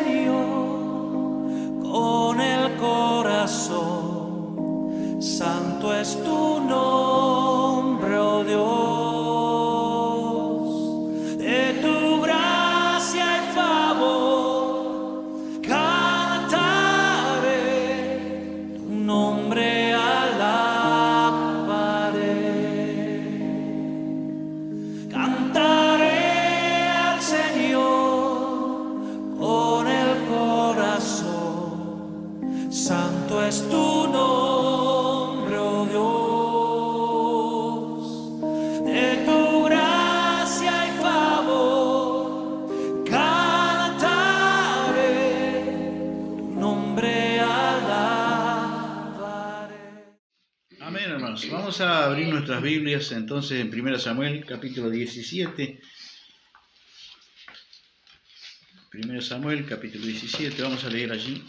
Señor con el corazón. Santo es tu nombre, oh Dios. De tu gracia y favor cantaré, tu nombre alabaré. Cantaré al Señor con el corazón. Santo es tu nombre, oh Dios. De tu gracia y favor cantaré, tu nombre alabaré. Amén, hermanos. Vamos a abrir nuestras Biblias entonces en 1 Samuel, capítulo 17. 1 Samuel, capítulo 17, vamos a leer allí.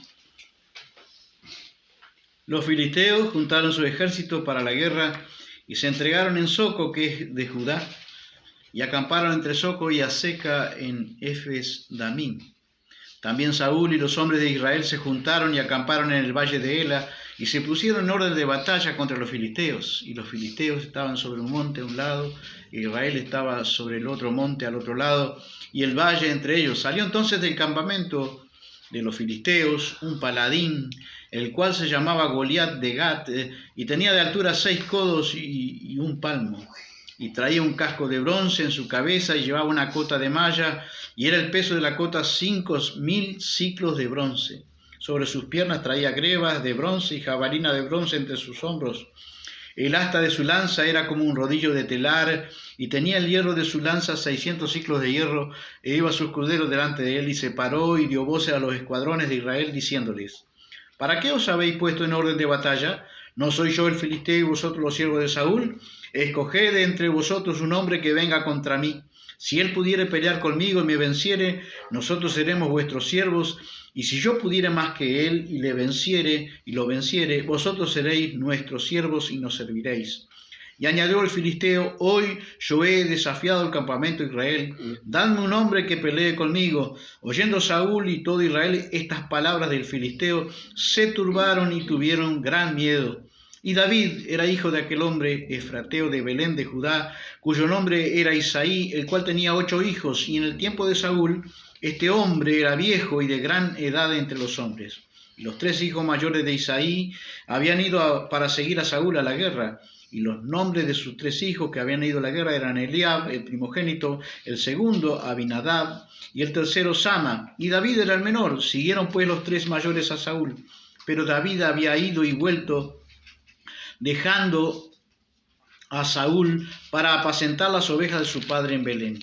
Los filisteos juntaron su ejército para la guerra y se entregaron en Soco, que es de Judá, y acamparon entre Soco y Azeca en Efes-Damim. También Saúl y los hombres de Israel se juntaron y acamparon en el valle de Ela, y se pusieron en orden de batalla contra los filisteos. Y los filisteos estaban sobre un monte a un lado, Israel estaba sobre el otro monte al otro lado, y el valle entre ellos. Salió entonces del campamento de los filisteos un paladín, el cual se llamaba Goliat de Gat, y tenía de altura 6 codos y un palmo. Y traía un casco de bronce en su cabeza y llevaba una cota de malla, y era el peso de la cota 5.000 ciclos de bronce. Sobre sus piernas traía grebas de bronce y jabalina de bronce entre sus hombros. El asta de su lanza era como un rodillo de telar, y tenía el hierro de su lanza 600 ciclos de hierro, e iba su escudero delante de él, y se paró y dio voces a los escuadrones de Israel, diciéndoles: ¿Para qué os habéis puesto en orden de batalla? ¿No soy yo el filisteo y vosotros los siervos de Saúl? Escoged entre vosotros un hombre que venga contra mí. Si él pudiere pelear conmigo y me venciere, nosotros seremos vuestros siervos, y si yo pudiere más que él y le venciere y lo venciere, vosotros seréis nuestros siervos y nos serviréis. Y añadió el filisteo: hoy yo he desafiado el campamento de Israel, dadme un hombre que pelee conmigo. Oyendo Saúl y todo Israel estas palabras del filisteo, se turbaron y tuvieron gran miedo. Y David era hijo de aquel hombre efrateo de Belén de Judá, cuyo nombre era Isaí, el cual tenía 8 hijos, y en el tiempo de Saúl este hombre era viejo y de gran edad entre los hombres. Y los 3 hijos mayores de Isaí habían ido para seguir a Saúl a la guerra, y los nombres de sus 3 hijos que habían ido a la guerra eran Eliab, el primogénito, el segundo Abinadab, y el tercero Sama, y David era el menor. Siguieron pues los 3 mayores a Saúl, pero David había ido y vuelto, dejando a Saúl para apacentar las ovejas de su padre en Belén.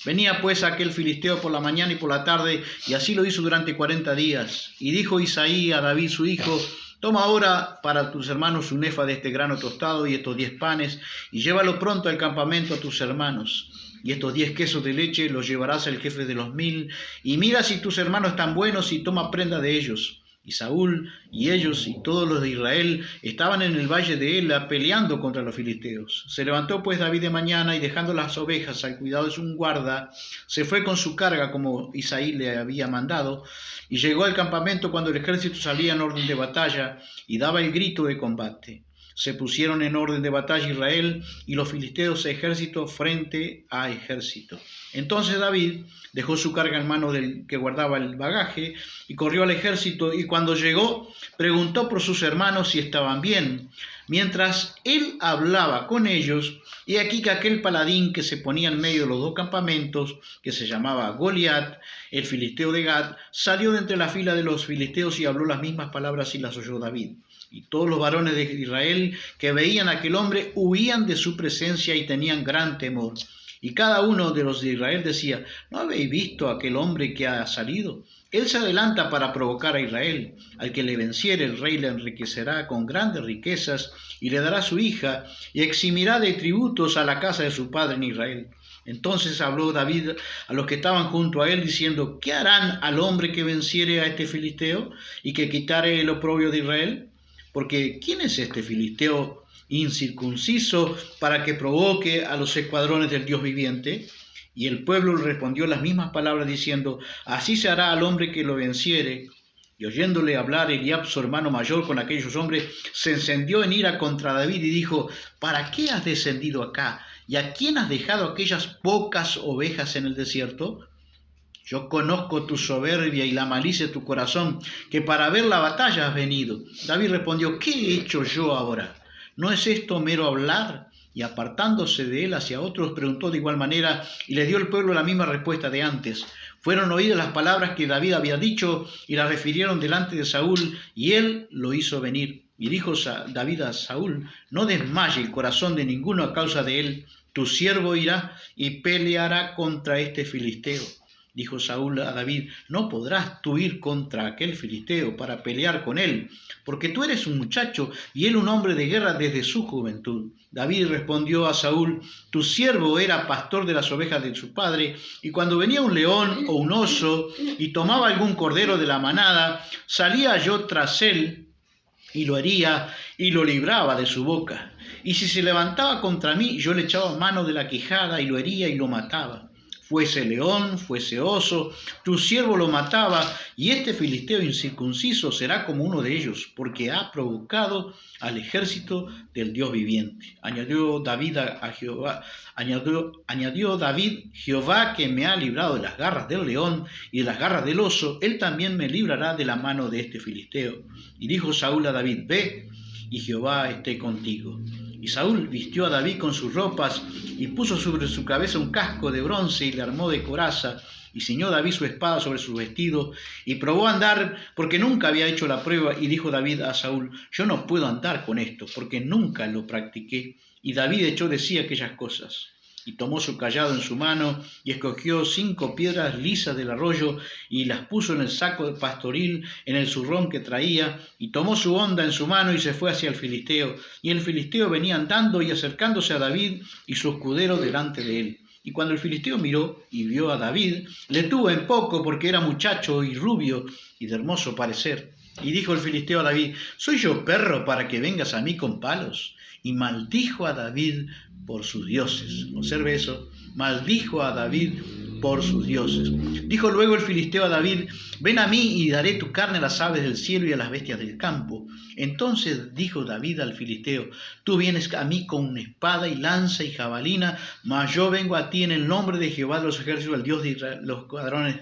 Venía pues aquel filisteo por la mañana y por la tarde, y así lo hizo durante 40 días. Y dijo Isaí a David su hijo: toma ahora para tus hermanos un efa de este grano tostado y estos 10 panes, y llévalo pronto al campamento a tus hermanos. Y estos 10 quesos de leche los llevarás al jefe de los 1000, y mira si tus hermanos están buenos y toma prenda de ellos. Y Saúl y ellos y todos los de Israel estaban en el valle de Ela peleando contra los filisteos. Se levantó pues David de mañana, y dejando las ovejas al cuidado de un guarda, se fue con su carga como Isaí le había mandado, y llegó al campamento cuando el ejército salía en orden de batalla y daba el grito de combate. Se pusieron en orden de batalla Israel y los filisteos, ejército frente a ejército. Entonces David dejó su carga en mano del que guardaba el bagaje y corrió al ejército, y cuando llegó preguntó por sus hermanos si estaban bien. Mientras él hablaba con ellos, y aquí que aquel paladín que se ponía en medio de los 2 campamentos, que se llamaba Goliat, el filisteo de Gat, salió de entre la fila de los filisteos y habló las mismas palabras, y las oyó David. Y todos los varones de Israel que veían a aquel hombre huían de su presencia y tenían gran temor. Y cada uno de los de Israel decía: ¿no habéis visto a aquel hombre que ha salido? Él se adelanta para provocar a Israel. Al que le venciere, el rey le enriquecerá con grandes riquezas y le dará su hija, y eximirá de tributos a la casa de su padre en Israel. Entonces habló David a los que estaban junto a él, diciendo: ¿qué harán al hombre que venciere a este filisteo y que quitare el oprobio de Israel? Porque ¿quién es este filisteo incircunciso para que provoque a los escuadrones del Dios viviente? Y el pueblo le respondió las mismas palabras diciendo, así se hará al hombre que lo venciere. Y oyéndole hablar Eliab, su hermano mayor, con aquellos hombres, se encendió en ira contra David y dijo, ¿para qué has descendido acá? ¿Y a quién has dejado aquellas pocas ovejas en el desierto? Yo conozco tu soberbia y la malicia de tu corazón, que para ver la batalla has venido. David respondió, ¿qué he hecho yo ahora? ¿No es esto mero hablar? Y apartándose de él hacia otros, preguntó de igual manera, y le dio el pueblo la misma respuesta de antes. Fueron oídas las palabras que David había dicho, y las refirieron delante de Saúl, y él lo hizo venir. Y dijo David a Saúl, no desmaye el corazón de ninguno a causa de él, tu siervo irá y peleará contra este filisteo. Dijo Saúl a David, no podrás tú ir contra aquel filisteo para pelear con él, porque tú eres un muchacho y él un hombre de guerra desde su juventud. David respondió a Saúl, tu siervo era pastor de las ovejas de su padre, y cuando venía un león o un oso y tomaba algún cordero de la manada, salía yo tras él y lo hería y lo libraba de su boca. Y si se levantaba contra mí, yo le echaba mano de la quijada y lo hería y lo mataba. Fuese león, fuese oso, tu siervo lo mataba, y este filisteo incircunciso será como uno de ellos, porque ha provocado al ejército del Dios viviente. Añadió David a Jehová, añadió David, Jehová que me ha librado de las garras del león y de las garras del oso, él también me librará de la mano de este filisteo. Y dijo Saúl a David, ve, y Jehová esté contigo. Y Saúl vistió a David con sus ropas y puso sobre su cabeza un casco de bronce y le armó de coraza, y ciñó David su espada sobre su vestido y probó a andar porque nunca había hecho la prueba. Y dijo David a Saúl, yo no puedo andar con esto porque nunca lo practiqué. Y David echó de sí aquellas cosas. Y tomó su cayado en su mano, y escogió 5 piedras lisas del arroyo, y las puso en el saco de pastoril, en el zurrón que traía, y tomó su honda en su mano, y se fue hacia el filisteo. Y el filisteo venía andando y acercándose a David, y su escudero delante de él. Y cuando el filisteo miró y vio a David, le tuvo en poco, porque era muchacho y rubio, y de hermoso parecer. Y dijo el filisteo a David, ¿soy yo perro para que vengas a mí con palos? Y maldijo a David por sus dioses. Observe eso, maldijo a David por sus dioses. Dijo luego el filisteo a David, ven a mí y daré tu carne a las aves del cielo y a las bestias del campo. Entonces dijo David al filisteo, tú vienes a mí con una espada y lanza y jabalina, mas yo vengo a ti en el nombre de Jehová de los ejércitos, el Dios de Israel, los escuadrones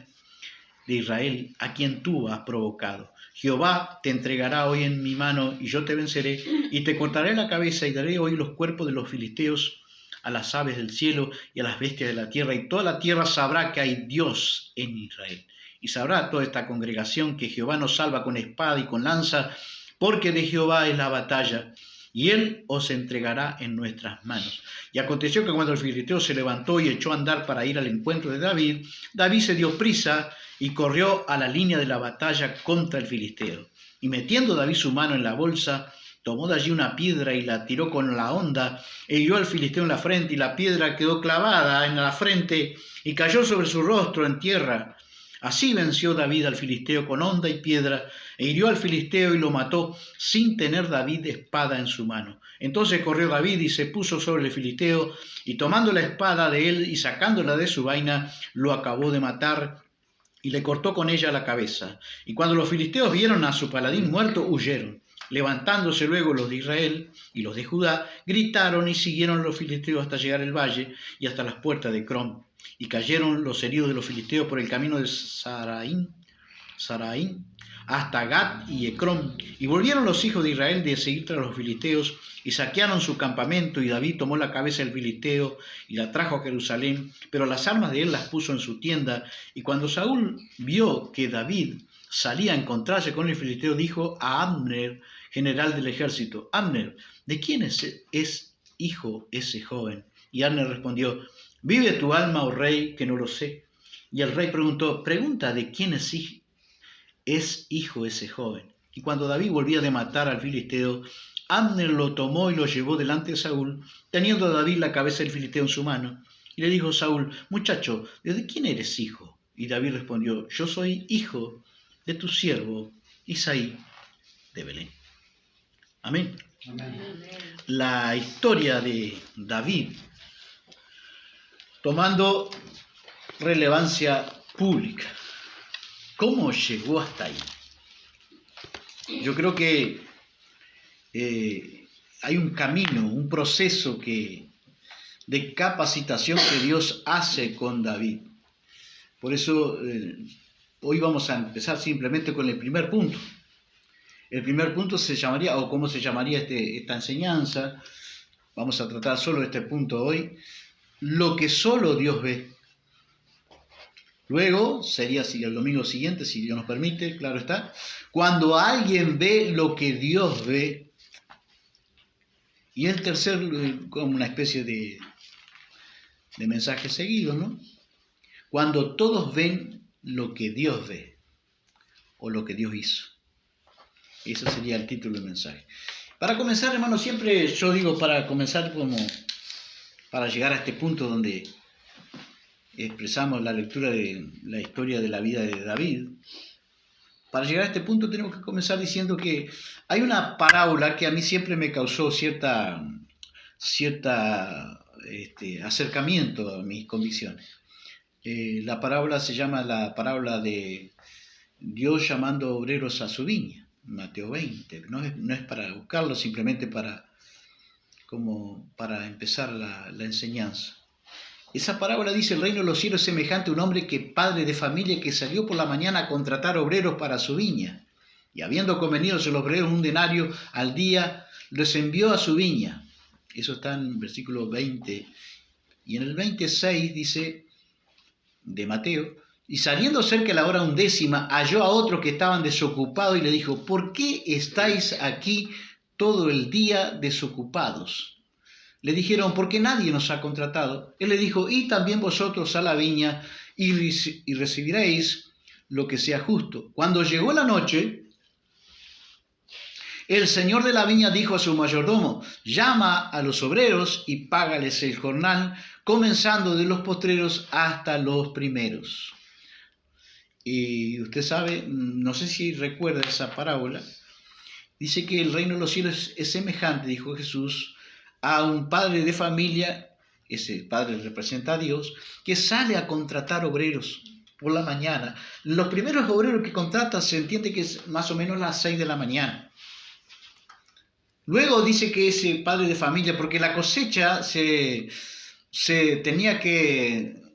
de Israel, a quien tú has provocado. Jehová te entregará hoy en mi mano, y yo te venceré, y te cortaré la cabeza, y daré hoy los cuerpos de los filisteos a las aves del cielo y a las bestias de la tierra, y toda la tierra sabrá que hay Dios en Israel. Y sabrá toda esta congregación que Jehová nos salva con espada y con lanza, porque de Jehová es la batalla, y él os entregará en nuestras manos. Y aconteció que cuando el filisteo se levantó y echó a andar para ir al encuentro de David, David se dio prisa y corrió a la línea de la batalla contra el filisteo. Y metiendo David su mano en la bolsa, tomó de allí una piedra y la tiró con la honda, e hirió al filisteo en la frente, y la piedra quedó clavada en la frente y cayó sobre su rostro en tierra. Así venció David al filisteo con honda y piedra, e hirió al filisteo y lo mató, sin tener David espada en su mano. Entonces corrió David y se puso sobre el filisteo, y tomando la espada de él y sacándola de su vaina, lo acabó de matar, y le cortó con ella la cabeza. Y cuando los filisteos vieron a su paladín muerto, huyeron. Levantándose luego los de Israel y los de Judá, gritaron y siguieron los filisteos hasta llegar al valle y hasta las puertas de Crom. Y cayeron los heridos de los filisteos por el camino de Saraín hasta Gat y Ecrón. Y volvieron los hijos de Israel de seguir tras los filisteos y saquearon su campamento. Y David tomó la cabeza del filisteo y la trajo a Jerusalén, pero las armas de él las puso en su tienda. Y cuando Saúl vio que David salía a encontrarse con el filisteo, dijo a Abner, general del ejército, Abner, ¿de quién es hijo ese joven? Y Abner respondió, vive tu alma, oh rey, que no lo sé. Y el rey preguntó, pregunta de quién es hijo ese joven. Y cuando David volvía de matar al filisteo, Abner lo tomó y lo llevó delante de Saúl, teniendo David la cabeza del filisteo en su mano. Y le dijo Saúl, muchacho, ¿de quién eres hijo? Y David respondió, yo soy hijo de tu siervo Isaí de Belén. Amén. Amén. La historia de David tomando relevancia pública. ¿Cómo llegó hasta ahí? Yo creo que hay un camino, un proceso de capacitación que Dios hace con David. Por eso hoy vamos a empezar simplemente con el primer punto. El primer punto se llamaría, o cómo se llamaría esta enseñanza, vamos a tratar solo este punto hoy, lo que solo Dios ve. Luego sería el domingo siguiente, si Dios nos permite, claro está, cuando alguien ve lo que Dios ve. Y el tercer, como una especie de mensaje seguido, ¿no? Cuando todos ven lo que Dios ve, o lo que Dios hizo. Ese sería el título del mensaje. Para comenzar, hermanos, siempre yo digo, para comenzar para llegar a este punto donde expresamos la lectura de la historia de la vida de David, para llegar a este punto tenemos que comenzar diciendo que hay una parábola que a mí siempre me causó cierta acercamiento a mis convicciones. La parábola se llama la parábola de Dios llamando obreros a su viña, Mateo 20. No es para buscarlo, simplemente para empezar la enseñanza. Esa parábola dice: el reino de los cielos es semejante a un hombre padre de familia que salió por la mañana a contratar obreros para su viña. Y habiendo convenido los obreros un denario al día, los envió a su viña. Eso está en el versículo 20. Y en el 26 dice, de Mateo: y saliendo cerca de la hora 11, halló a otros que estaban desocupados y le dijo: ¿por qué estáis aquí todo el día desocupados? Le dijeron: porque nadie nos ha contratado. Él le dijo: y también vosotros a la viña y recibiréis lo que sea justo. Cuando llegó la noche, el señor de la viña dijo a su mayordomo: llama a los obreros y págales el jornal, comenzando de los postreros hasta los primeros. Y usted sabe, no sé si recuerda esa parábola, dice que el reino de los cielos es semejante, dijo Jesús, a un padre de familia, ese padre representa a Dios, que sale a contratar obreros por la mañana. Los primeros obreros que contrata se entiende que es más o menos las 6 de la mañana. Luego dice que ese padre de familia, porque la cosecha se tenía que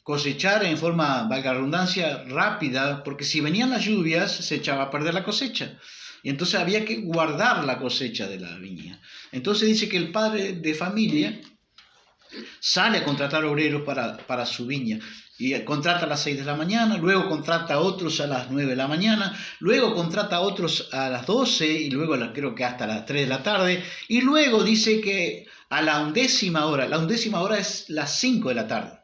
cosechar en forma, valga la redundancia, rápida, porque si venían las lluvias se echaba a perder la cosecha. Y entonces había que guardar la cosecha de la viña. Entonces dice que el padre de familia sale a contratar obreros para su viña. Y contrata a las 6 de la mañana, luego contrata a otros a las 9 de la mañana, luego contrata a otros a las 12 y luego creo que hasta las 3 de la tarde. Y luego dice que a la 11ª hora es las 5 de la tarde.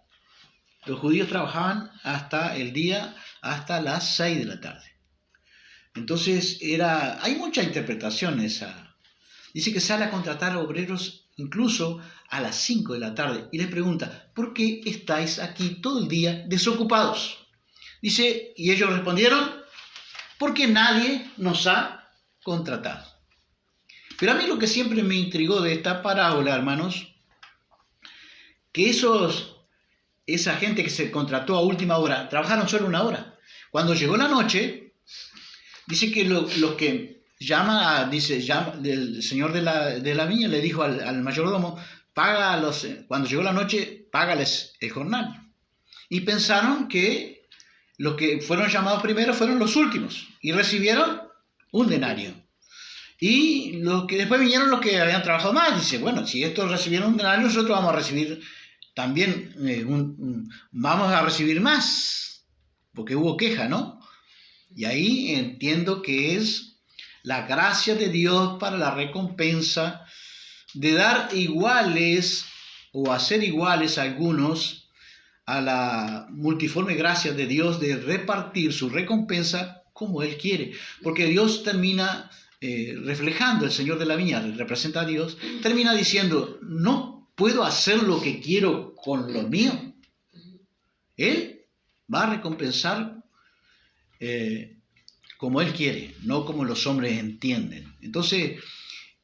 Los judíos trabajaban hasta las 6 de la tarde. Entonces hay mucha interpretación esa. Dice que sale a contratar obreros incluso a las 5 de la tarde y les pregunta: ¿por qué estáis aquí todo el día desocupados? Dice, y ellos respondieron: porque nadie nos ha contratado. Pero a mí lo que siempre me intrigó de esta parábola, hermanos, que esa gente que se contrató a última hora trabajaron solo 1 hora. Cuando llegó la noche, dice que los que el señor de la viña le dijo al mayordomo: cuando llegó la noche, págales el jornal. Y pensaron que los que fueron llamados primero fueron los últimos y recibieron un denario. Y después vinieron los que habían trabajado más. Dice: bueno, si estos recibieron un denario, nosotros vamos a recibir también vamos a recibir más, porque hubo queja, ¿no? Y ahí entiendo que es la gracia de Dios para la recompensa de dar iguales o hacer iguales a algunos a la multiforme gracia de Dios de repartir su recompensa como Él quiere. Porque Dios termina reflejando, el Señor de la viña representa a Dios, termina diciendo: no puedo hacer lo que quiero con lo mío. Él va a recompensar como Él quiere, no como los hombres entienden. Entonces,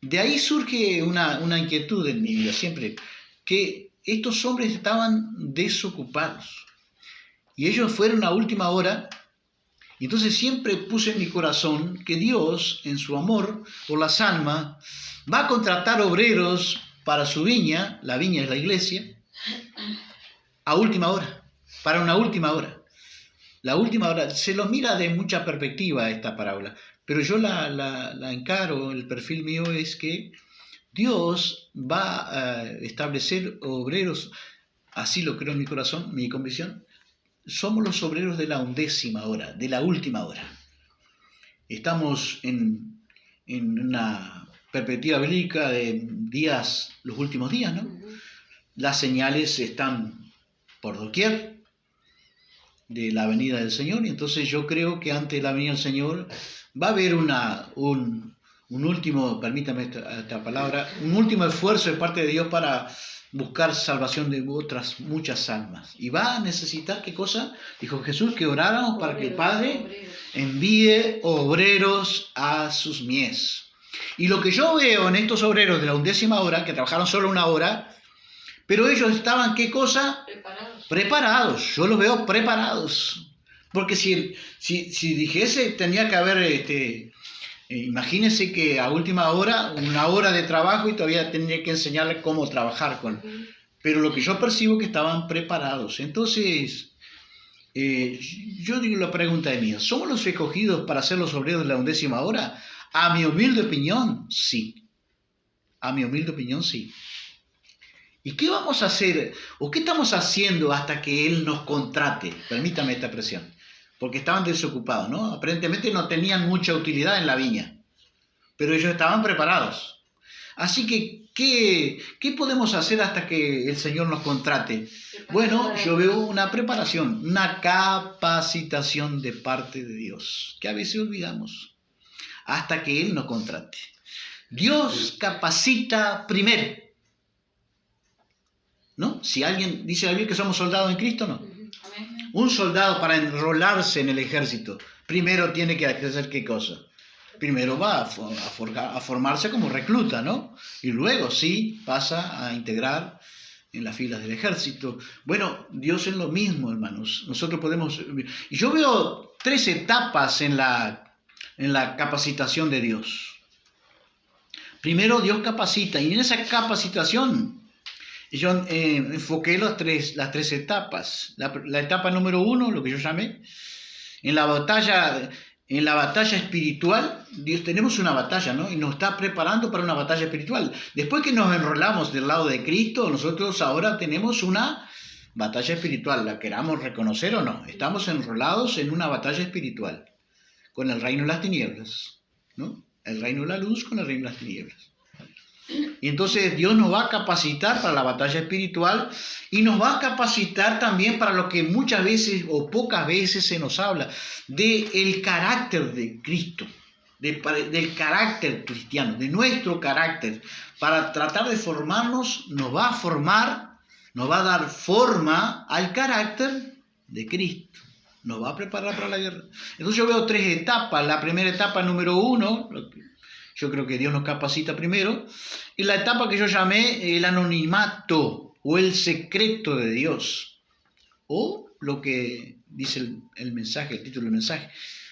de ahí surge una inquietud en mi vida siempre, que estos hombres estaban desocupados. Y ellos fueron a última hora. Y entonces siempre puse en mi corazón que Dios, en su amor por las almas, va a contratar obreros para su viña, la viña es la iglesia, a última hora, para una última hora. La última hora, se lo mira de mucha perspectiva esta parábola, pero yo la encaro, el perfil mío es que Dios va a establecer obreros, así lo creo en mi corazón, mi convicción. Somos los obreros de la 11ª hora, de la última hora. Estamos en una perspectiva bíblica de días, los últimos días, ¿no? Las señales están por doquier de la venida del Señor, y entonces yo creo que antes de la venida del Señor va a haber un último, permítame esta palabra, un último esfuerzo de parte de Dios para buscar salvación de otras muchas almas. Y va a necesitar, ¿qué cosa? Dijo Jesús, que oráramos para que el Padre envíe obreros a sus mies. Y lo que yo veo en estos obreros de la 11ª hora, que trabajaron solo una hora, pero ellos estaban, ¿qué cosa? Preparados. Yo los veo preparados. Porque si dijese, tenía que haber... imagínense que a última hora, una hora de trabajo y todavía tendría que enseñarles cómo trabajar con. Pero lo que yo percibo es que estaban preparados. Entonces, yo digo la pregunta de mía, ¿somos los escogidos para ser los obreros de la 11ª hora? A mi humilde opinión, sí. A mi humilde opinión, sí. ¿Y qué vamos a hacer o qué estamos haciendo hasta que Él nos contrate? Permítame esta expresión. Porque estaban desocupados, ¿no? Aparentemente no tenían mucha utilidad en la viña, pero ellos estaban preparados. Así que, ¿qué podemos hacer hasta que el Señor nos contrate? Bueno, yo veo una preparación, una capacitación de parte de Dios, que a veces olvidamos, hasta que Él nos contrate. Dios capacita primero, ¿no? Si alguien dice la Biblia que somos soldados en Cristo, ¿no? Un soldado para enrolarse en el ejército, primero tiene que hacer ¿qué cosa? Primero va a formarse como recluta, ¿no? Y luego sí pasa a integrar en las filas del ejército. Bueno, Dios es lo mismo, hermanos. Nosotros podemos... Y yo veo 3 etapas en la capacitación de Dios. Primero Dios capacita, y en esa capacitación yo enfoqué las tres etapas. La etapa número 1, lo que yo llamé, en la batalla espiritual, Dios, tenemos una batalla, ¿no? Y nos está preparando para una batalla espiritual. Después que nos enrolamos del lado de Cristo, nosotros ahora tenemos una batalla espiritual, la queramos reconocer o no. Estamos enrolados en una batalla espiritual, con el reino de las tinieblas, ¿no? El reino de la luz con el reino de las tinieblas. Y entonces Dios nos va a capacitar para la batalla espiritual y nos va a capacitar también para lo que muchas veces o pocas veces se nos habla, del carácter de Cristo, del carácter cristiano, de nuestro carácter. Para tratar de formarnos, nos va a formar, nos va a dar forma al carácter de Cristo. Nos va a preparar para la guerra. Entonces yo veo 3 etapas. La primera etapa, número 1, yo creo que Dios nos capacita primero. Y la etapa que yo llamé el anonimato o el secreto de Dios. O lo que dice el mensaje, el título del mensaje.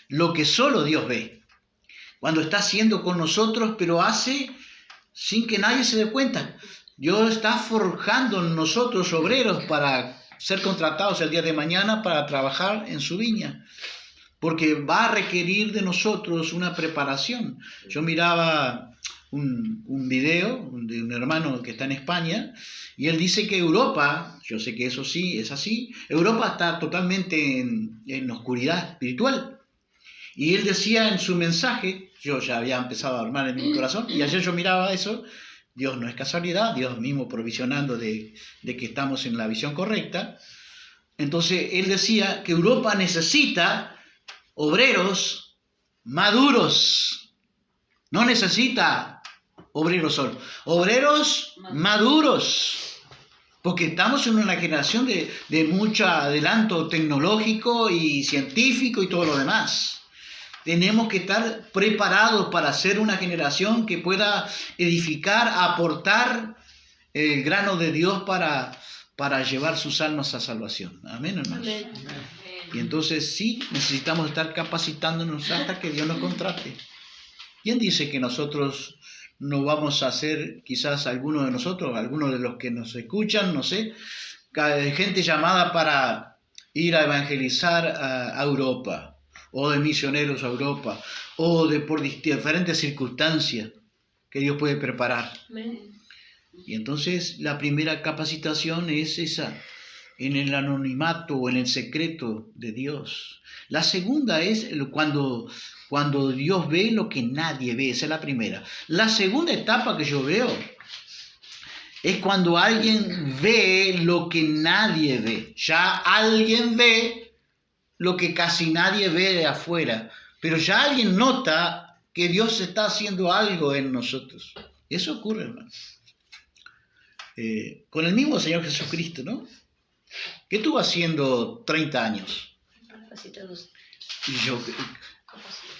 Lo que solo Dios ve. Cuando está haciendo con nosotros, pero hace sin que nadie se dé cuenta. Dios está forjando en nosotros obreros para ser contratados el día de mañana para trabajar en su viña. Porque va a requerir de nosotros una preparación. Yo miraba un video de un hermano que está en España y él dice que Europa, yo sé que eso sí es así, Europa está totalmente en oscuridad espiritual. Y él decía en su mensaje, yo ya había empezado a armar en mi corazón, y ayer yo miraba eso, Dios no es casualidad, Dios mismo provisionando de que estamos en la visión correcta. Entonces él decía que Europa necesita obreros maduros, no necesita obreros solo, obreros maduros, porque estamos en una generación de mucho adelanto tecnológico y científico y todo lo demás. Tenemos que estar preparados para ser una generación que pueda edificar, aportar el grano de Dios para llevar sus almas a salvación. Amén, hermanos. Amén. Y entonces sí, necesitamos estar capacitándonos hasta que Dios nos contrate. ¿Quién dice que nosotros no vamos a ser, quizás algunos de nosotros, algunos de los que nos escuchan, no sé, gente llamada para ir a evangelizar a Europa, o de misioneros a Europa, o por diferentes circunstancias que Dios puede preparar? Amén. Y entonces la primera capacitación es esa, en el anonimato o en el secreto de Dios. La segunda es cuando Dios ve lo que nadie ve, esa es la primera. La segunda etapa que yo veo es cuando alguien ve lo que nadie ve. Ya alguien ve lo que casi nadie ve de afuera, pero ya alguien nota que Dios está haciendo algo en nosotros. Eso ocurre, hermano. Con el mismo Señor Jesucristo, ¿no? ¿Qué estuvo haciendo 30 años? Capacitados. Y yo,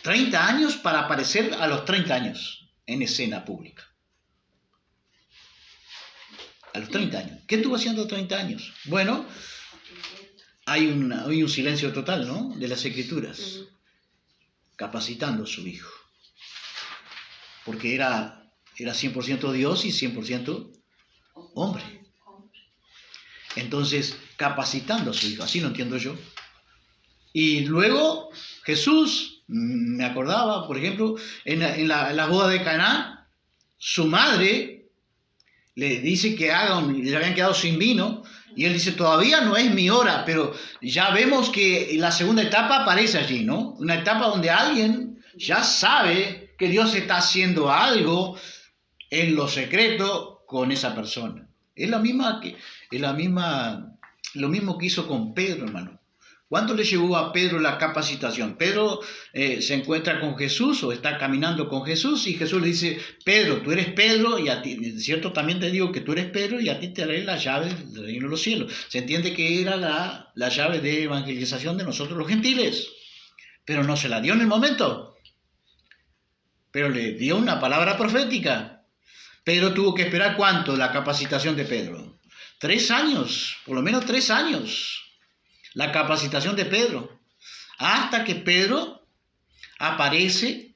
30 años para aparecer a los 30 años en escena pública. A los 30 años. ¿Qué estuvo haciendo 30 años? Bueno, hay un silencio total, ¿no? De las Escrituras. Capacitando a su Hijo. Porque era 100% Dios y 100% hombre. Entonces, capacitando a su Hijo, así lo entiendo yo. Y luego Jesús, me acordaba, por ejemplo, en la boda de Caná, su madre le dice que le habían quedado sin vino, y él dice, todavía no es mi hora, pero ya vemos que la segunda etapa aparece allí, ¿no? Una etapa donde alguien ya sabe que Dios está haciendo algo en lo secreto con esa persona. Lo mismo que hizo con Pedro, hermano. ¿Cuánto le llevó a Pedro la capacitación? Pedro se encuentra con Jesús o está caminando con Jesús y Jesús le dice, Pedro, tú eres Pedro y a ti, cierto, también te digo que tú eres Pedro y a ti te daré la llave del reino de los cielos. Se entiende que era la llave de evangelización de nosotros los gentiles, pero no se la dio en el momento. Pero le dio una palabra profética. Pedro tuvo que esperar ¿cuánto? La capacitación de Pedro. 3 años, por lo menos 3 años. La capacitación de Pedro. Hasta que Pedro aparece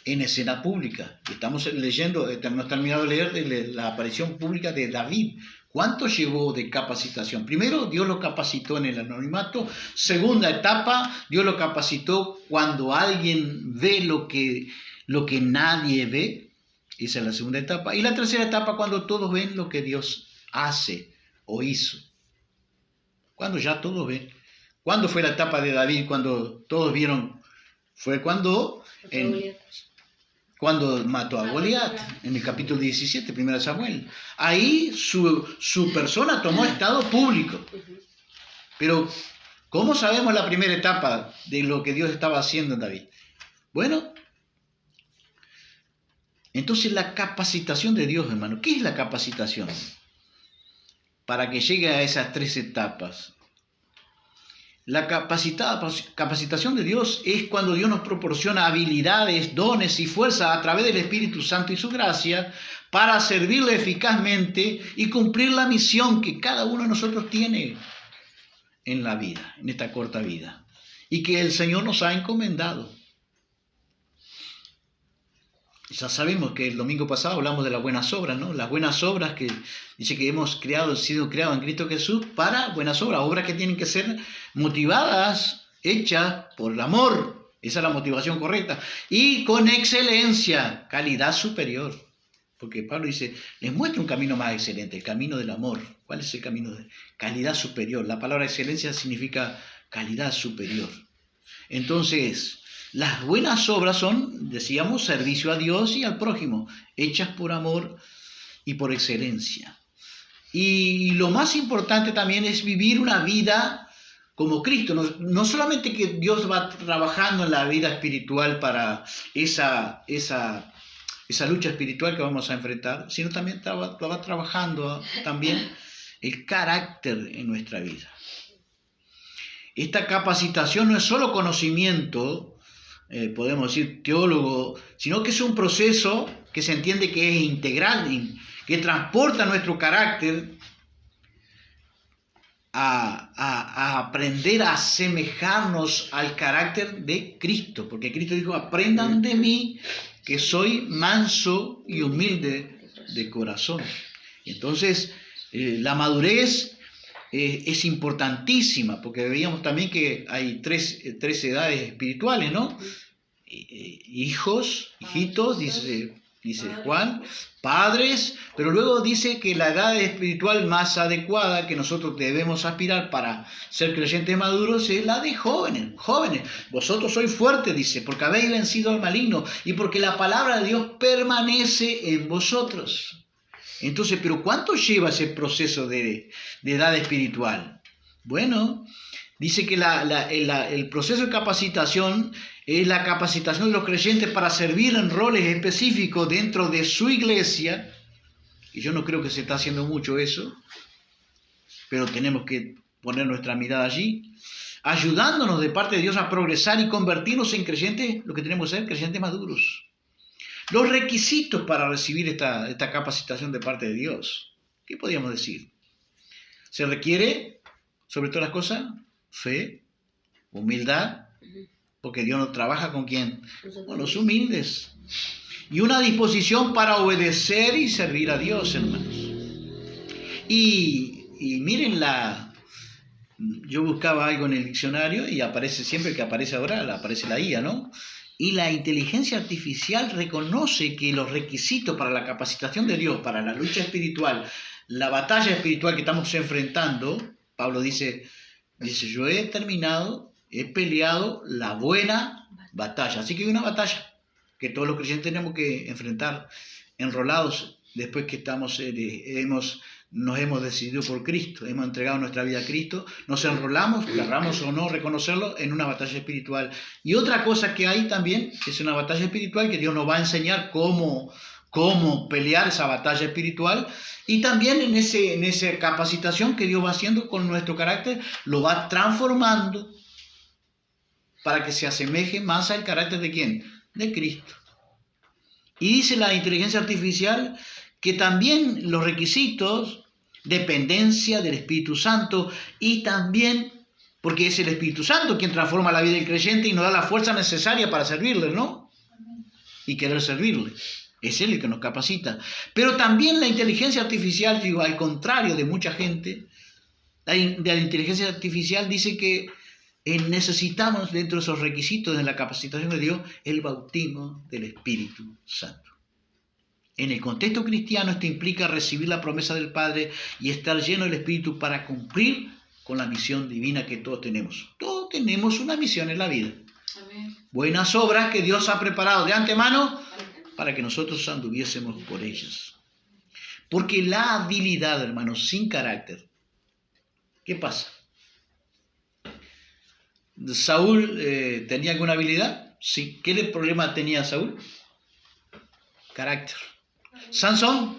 en escena pública. Estamos leyendo, hemos terminado de leer la aparición pública de David. ¿Cuánto llevó de capacitación? Primero, Dios lo capacitó en el anonimato. Segunda etapa, Dios lo capacitó cuando alguien ve lo que nadie ve. Esa es la segunda etapa. Y la tercera etapa, cuando todos ven lo que Dios hace o hizo. Cuando ya todos ven. ¿Cuándo fue la etapa de David cuando todos vieron? Fue cuando mató a Goliat, en el capítulo 17, 1 Samuel. Ahí su persona tomó estado público. Pero, ¿cómo sabemos la primera etapa de lo que Dios estaba haciendo en David? Bueno, entonces la capacitación de Dios, hermano. ¿Qué es la capacitación? Para que llegue a esas 3 etapas. La capacitación de Dios es cuando Dios nos proporciona habilidades, dones y fuerza a través del Espíritu Santo y su gracia para servirle eficazmente y cumplir la misión que cada uno de nosotros tiene en la vida, en esta corta vida, y que el Señor nos ha encomendado. Ya sabemos que el domingo pasado hablamos de las buenas obras, ¿no? Las buenas obras que dice que hemos sido creados en Cristo Jesús para buenas obras, obras que tienen que ser motivadas, hechas por el amor. Esa es la motivación correcta. Y con excelencia, calidad superior. Porque Pablo dice, les muestro un camino más excelente, el camino del amor. ¿Cuál es el camino de calidad superior? La palabra excelencia significa calidad superior. Entonces, las buenas obras son, decíamos, servicio a Dios y al prójimo, hechas por amor y por excelencia. Y lo más importante también es vivir una vida como Cristo. No solamente que Dios va trabajando en la vida espiritual para esa lucha espiritual que vamos a enfrentar, sino también va trabajando también el carácter en nuestra vida. Esta capacitación no es solo conocimiento, podemos decir teólogo, sino que es un proceso que se entiende que es integral, que transporta nuestro carácter a aprender a asemejarnos al carácter de Cristo, porque Cristo dijo, aprendan de mí que soy manso y humilde de corazón. Entonces, la madurez es importantísima, porque veíamos también que hay tres edades espirituales, ¿no? Hijos, hijitos, dice Juan, padres, pero luego dice que la edad espiritual más adecuada que nosotros debemos aspirar para ser creyentes maduros es la de jóvenes. Jóvenes, vosotros sois fuertes, dice, porque habéis vencido al maligno y porque la palabra de Dios permanece en vosotros. Entonces, ¿pero cuánto lleva ese proceso de edad espiritual? Bueno, dice que el proceso de capacitación es la capacitación de los creyentes para servir en roles específicos dentro de su iglesia, y yo no creo que se está haciendo mucho eso, pero tenemos que poner nuestra mirada allí, ayudándonos de parte de Dios a progresar y convertirnos en creyentes, lo que tenemos que ser, creyentes maduros. Los requisitos para recibir esta capacitación de parte de Dios, ¿qué podríamos decir? Se requiere, sobre todas las cosas, fe, humildad, porque Dios no trabaja ¿con quién? Con los humildes. Y una disposición para obedecer y servir a Dios, hermanos. Y miren yo buscaba algo en el diccionario y aparece, siempre que aparece ahora, aparece la IA, ¿no? Y la inteligencia artificial reconoce que los requisitos para la capacitación de Dios, para la lucha espiritual, la batalla espiritual que estamos enfrentando, Pablo dice, yo he peleado la buena batalla. Así que hay una batalla que todos los creyentes tenemos que enfrentar, enrolados después que nos hemos decidido por Cristo, hemos entregado nuestra vida a Cristo, nos enrolamos, querramos o no reconocerlo, en una batalla espiritual. Y otra cosa que hay también es una batalla espiritual que Dios nos va a enseñar cómo pelear esa batalla espiritual, y también en esa capacitación que Dios va haciendo con nuestro carácter, lo va transformando para que se asemeje más al carácter ¿de quién? De Cristo. Y dice la inteligencia artificial que también los requisitos, dependencia del Espíritu Santo, y también, porque es el Espíritu Santo quien transforma la vida del creyente y nos da la fuerza necesaria para servirle, ¿no? Y querer servirle. Es Él el que nos capacita. Pero también la inteligencia artificial, digo, al contrario de mucha gente, de la inteligencia artificial dice que necesitamos dentro de esos requisitos de la capacitación de Dios el bautismo del Espíritu Santo. En el contexto cristiano esto implica recibir la promesa del Padre y estar lleno del Espíritu para cumplir con la misión divina que todos tenemos. Todos tenemos una misión en la vida. Amén. Buenas obras que Dios ha preparado de antemano para que nosotros anduviésemos por ellas. Porque la habilidad, hermanos, sin carácter, ¿qué pasa? ¿Saúl tenía alguna habilidad? Sí. ¿Qué problema tenía Saúl? Carácter. Sansón,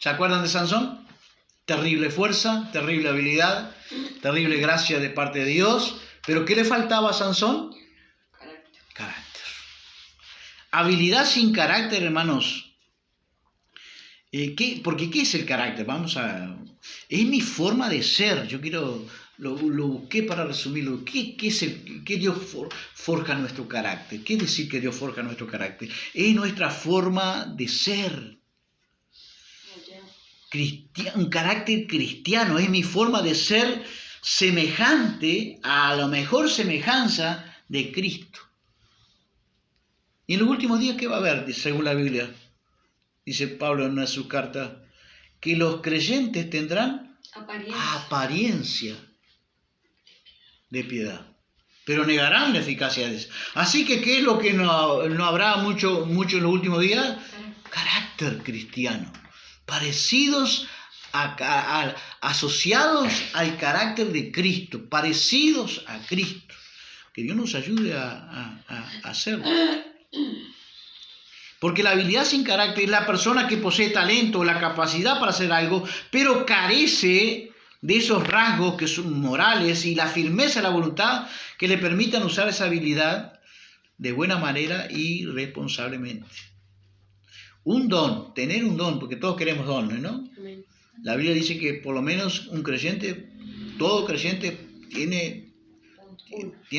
¿se acuerdan de Sansón? Terrible fuerza, terrible habilidad, terrible gracia de parte de Dios. ¿Pero qué le faltaba a Sansón? Carácter. Habilidad sin carácter, hermanos. Porque ¿qué es el carácter? Es mi forma de ser. Yo lo busqué para resumirlo. ¿Qué Dios forja nuestro carácter? ¿Qué decir que Dios forja nuestro carácter? Es nuestra forma de ser. Un carácter cristiano. Es mi forma de ser semejante a la mejor semejanza de Cristo. Y en los últimos días, ¿qué va a haber? Según la Biblia, dice Pablo en una de sus cartas, que los creyentes tendrán apariencia de piedad, pero negarán la eficacia de eso. Así que, ¿qué es lo que no habrá mucho en los últimos días? Carácter cristiano, parecidos asociados al carácter de Cristo, parecidos a Cristo. Que Dios nos ayude a hacerlo. Porque la habilidad sin carácter es la persona que posee talento o la capacidad para hacer algo, pero carece de esos rasgos que son morales y la firmeza de la voluntad que le permitan usar esa habilidad de buena manera y responsablemente. Un don, tener un don, porque todos queremos dones, ¿no? Amén. La Biblia dice que por lo menos un creyente, todo creyente tiene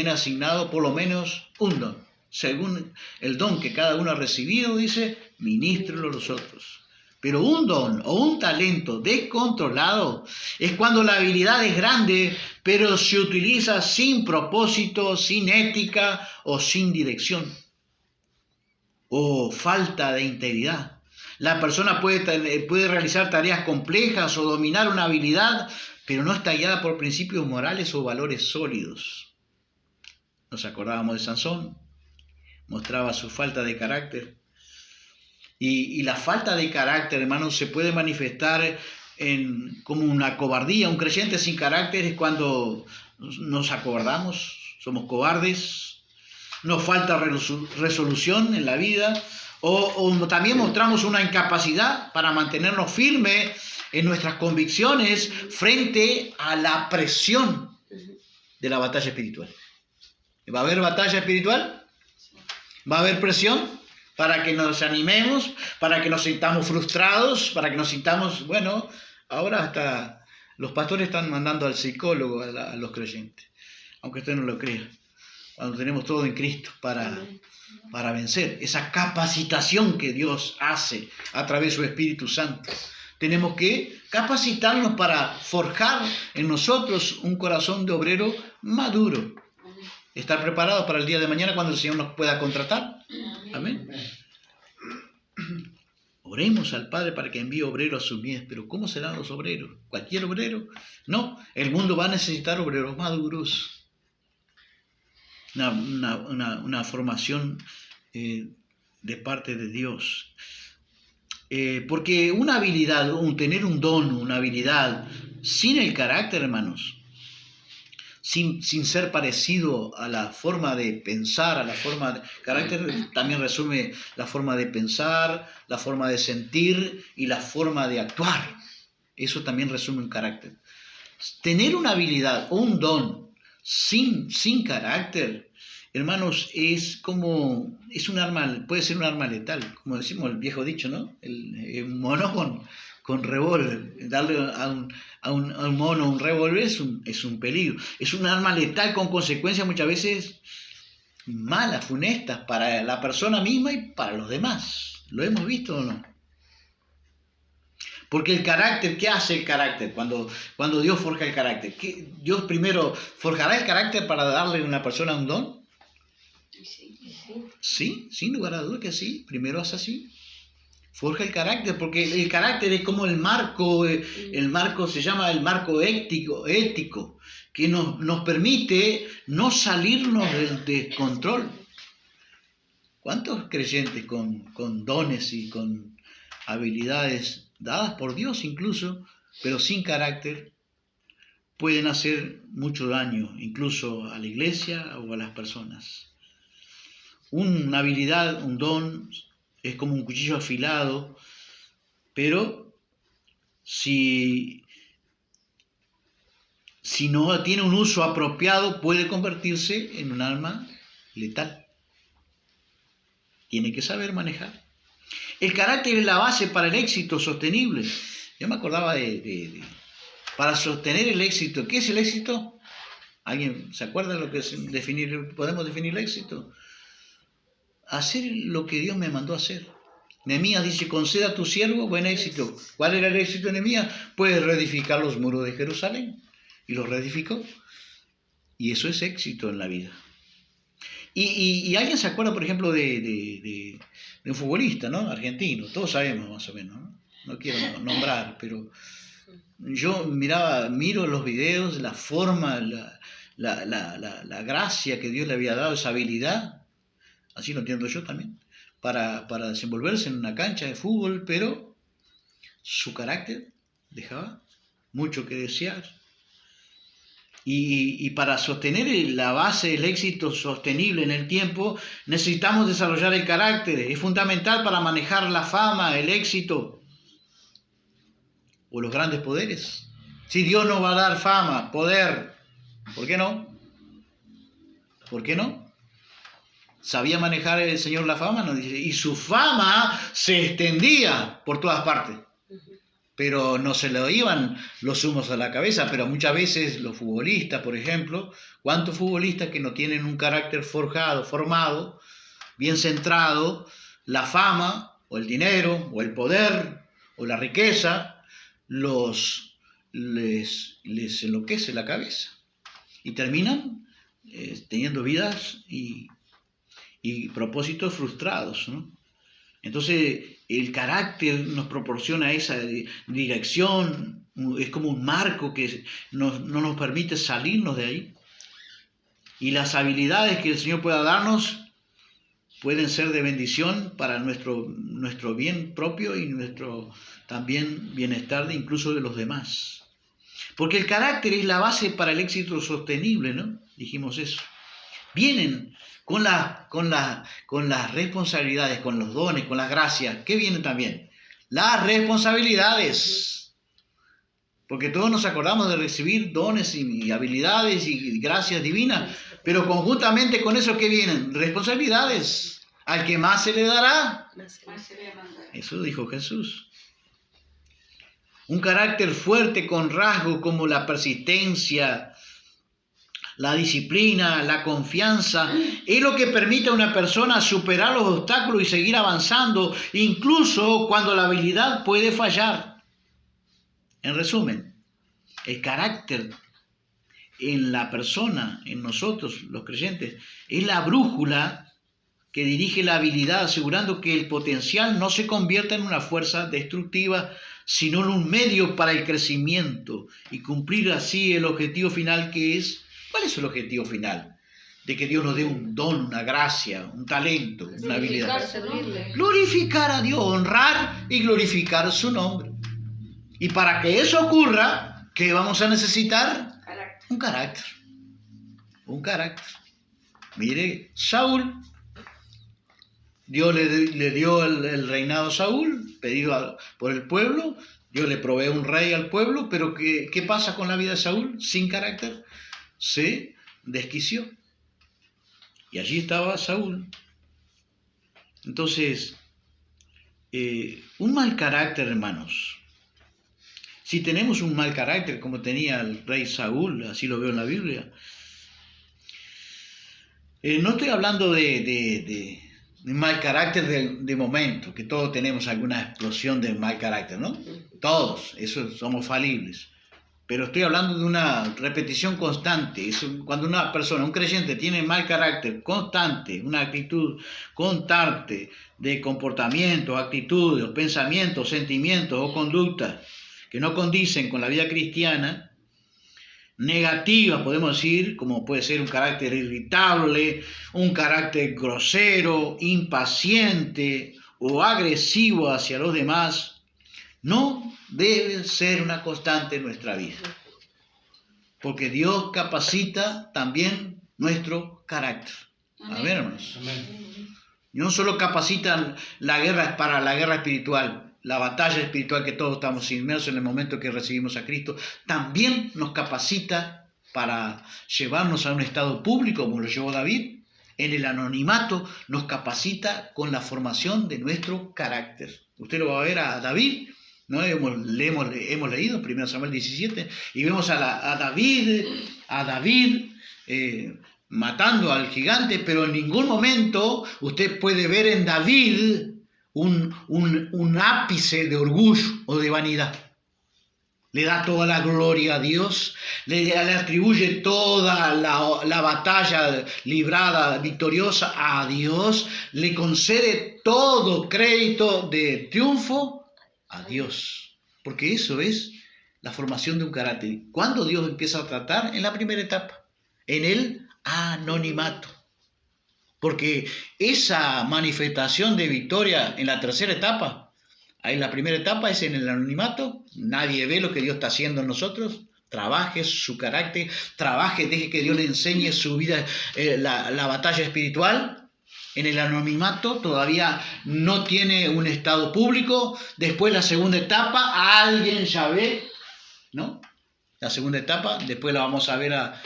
asignado por lo menos un don. Según el don que cada uno ha recibido, dice, ministrelo a los otros. Pero un don o un talento descontrolado es cuando la habilidad es grande, pero se utiliza sin propósito, sin ética o sin dirección. O falta de integridad. La persona puede realizar tareas complejas o dominar una habilidad, pero no está guiada por principios morales o valores sólidos. Nos acordábamos de Sansón, mostraba su falta de carácter. Y la falta de carácter, hermanos, se puede manifestar como una cobardía. Un creyente sin carácter es cuando nos acobardamos, somos cobardes, nos falta resolución en la vida, o también mostramos una incapacidad para mantenernos firmes en nuestras convicciones frente a la presión de la batalla espiritual. ¿Va a haber batalla espiritual? ¿Va a haber presión? Para que nos animemos, para que nos sintamos frustrados, para que nos sintamos, bueno, ahora hasta los pastores están mandando al psicólogo a los creyentes, aunque usted no lo crea, cuando tenemos todo en Cristo para vencer, esa capacitación que Dios hace a través de su Espíritu Santo. Tenemos que capacitarnos para forjar en nosotros un corazón de obrero maduro. Estar preparados para el día de mañana cuando el Señor nos pueda contratar. Amén. Oremos al Padre para que envíe obreros a su mies. Pero ¿cómo serán los obreros? ¿Cualquier obrero? No, el mundo va a necesitar obreros maduros. Una formación de parte de Dios. Porque una habilidad, tener un don, una habilidad, sin el carácter, hermanos, sin ser parecido a la forma de pensar, a la forma de carácter, también resume la forma de pensar, la forma de sentir y la forma de actuar. Eso también resume un carácter. Tener una habilidad o un don sin carácter, hermanos, es un arma, puede ser un arma letal, como decimos el viejo dicho, ¿no? Un mono con revólver, darle a un mono un revólver es un peligro. Es un arma letal con consecuencias muchas veces malas, funestas para la persona misma y para los demás. ¿Lo hemos visto o no? Porque el carácter, ¿qué hace el carácter cuando Dios forja el carácter? ¿Dios primero forjará el carácter para darle a una persona un don? Sí, sin lugar a dudas que sí. Primero hace así. Forja el carácter, porque el carácter es como el marco se llama el marco ético, que nos permite no salirnos del descontrol. ¿Cuántos creyentes con dones y con habilidades dadas por Dios incluso, pero sin carácter, pueden hacer mucho daño, incluso a la iglesia o a las personas? Una habilidad, un don, es como un cuchillo afilado, pero si no tiene un uso apropiado, puede convertirse en un arma letal. Tiene que saber manejar. El carácter es la base para el éxito sostenible. Yo me acordaba para sostener el éxito. ¿Qué es el éxito? ¿Alguien se acuerda de lo que es podemos definir el éxito? Hacer lo que Dios me mandó a hacer. Nehemías dice, conceda a tu siervo buen éxito. ¿Cuál era el éxito de Nehemías? Pues reedificar los muros de Jerusalén. Y los reedificó. Y eso es éxito en la vida. Y alguien se acuerda, por ejemplo, de un futbolista, ¿no? Argentino. Todos sabemos más o menos, ¿no? No quiero nombrar, pero yo miro los videos, la forma, la gracia que Dios le había dado, esa habilidad. Así lo entiendo yo también, para desenvolverse en una cancha de fútbol, pero su carácter dejaba mucho que desear. Y para sostener la base del éxito sostenible en el tiempo, necesitamos desarrollar el carácter. Es fundamental para manejar la fama, el éxito o los grandes poderes. Si Dios nos va a dar fama, poder, ¿por qué no? ¿Por qué no? ¿Sabía manejar el Señor la fama? Nos dice, y su fama se extendía por todas partes. Pero no se le iban los humos a la cabeza, pero muchas veces los futbolistas, por ejemplo, ¿cuántos futbolistas que no tienen un carácter forjado, formado, bien centrado, la fama, o el dinero, o el poder, o la riqueza, les enloquece la cabeza? Y terminan teniendo vidas y propósitos frustrados, ¿no? Entonces, el carácter nos proporciona esa dirección, es como un marco que no nos permite salirnos de ahí. Y las habilidades que el Señor pueda darnos pueden ser de bendición para nuestro bien propio y nuestro también bienestar incluso de los demás. Porque el carácter es la base para el éxito sostenible, ¿no? Dijimos eso. Vienen con las responsabilidades, con los dones, con las gracias. ¿Qué vienen también? Las responsabilidades. Porque todos nos acordamos de recibir dones y habilidades y gracias divinas, pero conjuntamente con eso, ¿qué vienen? Responsabilidades. Al que más se le dará, eso dijo Jesús. Un carácter fuerte con rasgos como la persistencia, la disciplina, la confianza, es lo que permite a una persona superar los obstáculos y seguir avanzando, incluso cuando la habilidad puede fallar. En resumen, el carácter en la persona, en nosotros, los creyentes, es la brújula que dirige la habilidad, asegurando que el potencial no se convierta en una fuerza destructiva, sino en un medio para el crecimiento y cumplir así el objetivo final que es. ¿Cuál es el objetivo final? De que Dios nos dé un don, una gracia, un talento, una habilidad. Glorificar a Dios, honrar y glorificar su nombre. Y para que eso ocurra, ¿qué vamos a necesitar? Un carácter. Un carácter. Mire, Saúl, Dios le dio el reinado a Saúl, pedido por el pueblo. Dios le provee un rey al pueblo, pero ¿qué pasa con la vida de Saúl? Sin carácter. Se desquició. Y allí estaba Saúl. Entonces, un mal carácter, hermanos. Si tenemos un mal carácter como tenía el rey Saúl, así lo veo en la Biblia, no estoy hablando de mal carácter de momento, que todos tenemos alguna explosión de mal carácter, ¿no? Todos, eso somos falibles. Pero estoy hablando de una repetición constante. Cuando una persona, un creyente, tiene mal carácter constante, una actitud constante de comportamientos, actitudes, pensamientos, sentimientos o conductas que no condicen con la vida cristiana, negativa, podemos decir, como puede ser un carácter irritable, un carácter grosero, impaciente o agresivo hacia los demás, no debe ser una constante en nuestra vida. Porque Dios capacita también nuestro carácter. Amén, hermanos. Y no solo capacita la guerra para la guerra espiritual, la batalla espiritual que todos estamos inmersos en el momento que recibimos a Cristo, también nos capacita para llevarnos a un estado público, como lo llevó David. En el anonimato nos capacita con la formación de nuestro carácter. Usted lo va a ver a David, ¿no? Hemos leído 1 Samuel 17 y vemos a David matando al gigante, pero en ningún momento usted puede ver en David un ápice de orgullo o de vanidad. Le da toda la gloria a Dios, le atribuye toda la batalla librada, victoriosa a Dios, le concede todo crédito de triunfo a Dios, porque eso es la formación de un carácter. ¿Cuándo Dios empieza a tratar? En la primera etapa, en el anonimato. Porque esa manifestación de victoria en la tercera etapa, ahí la primera etapa es en el anonimato, nadie ve lo que Dios está haciendo en nosotros, trabaje su carácter, trabaje, deje que Dios le enseñe su vida, la batalla espiritual. En el anonimato todavía no tiene un estado público. Después la segunda etapa, alguien ya ve, ¿no? La segunda etapa, después la vamos a ver a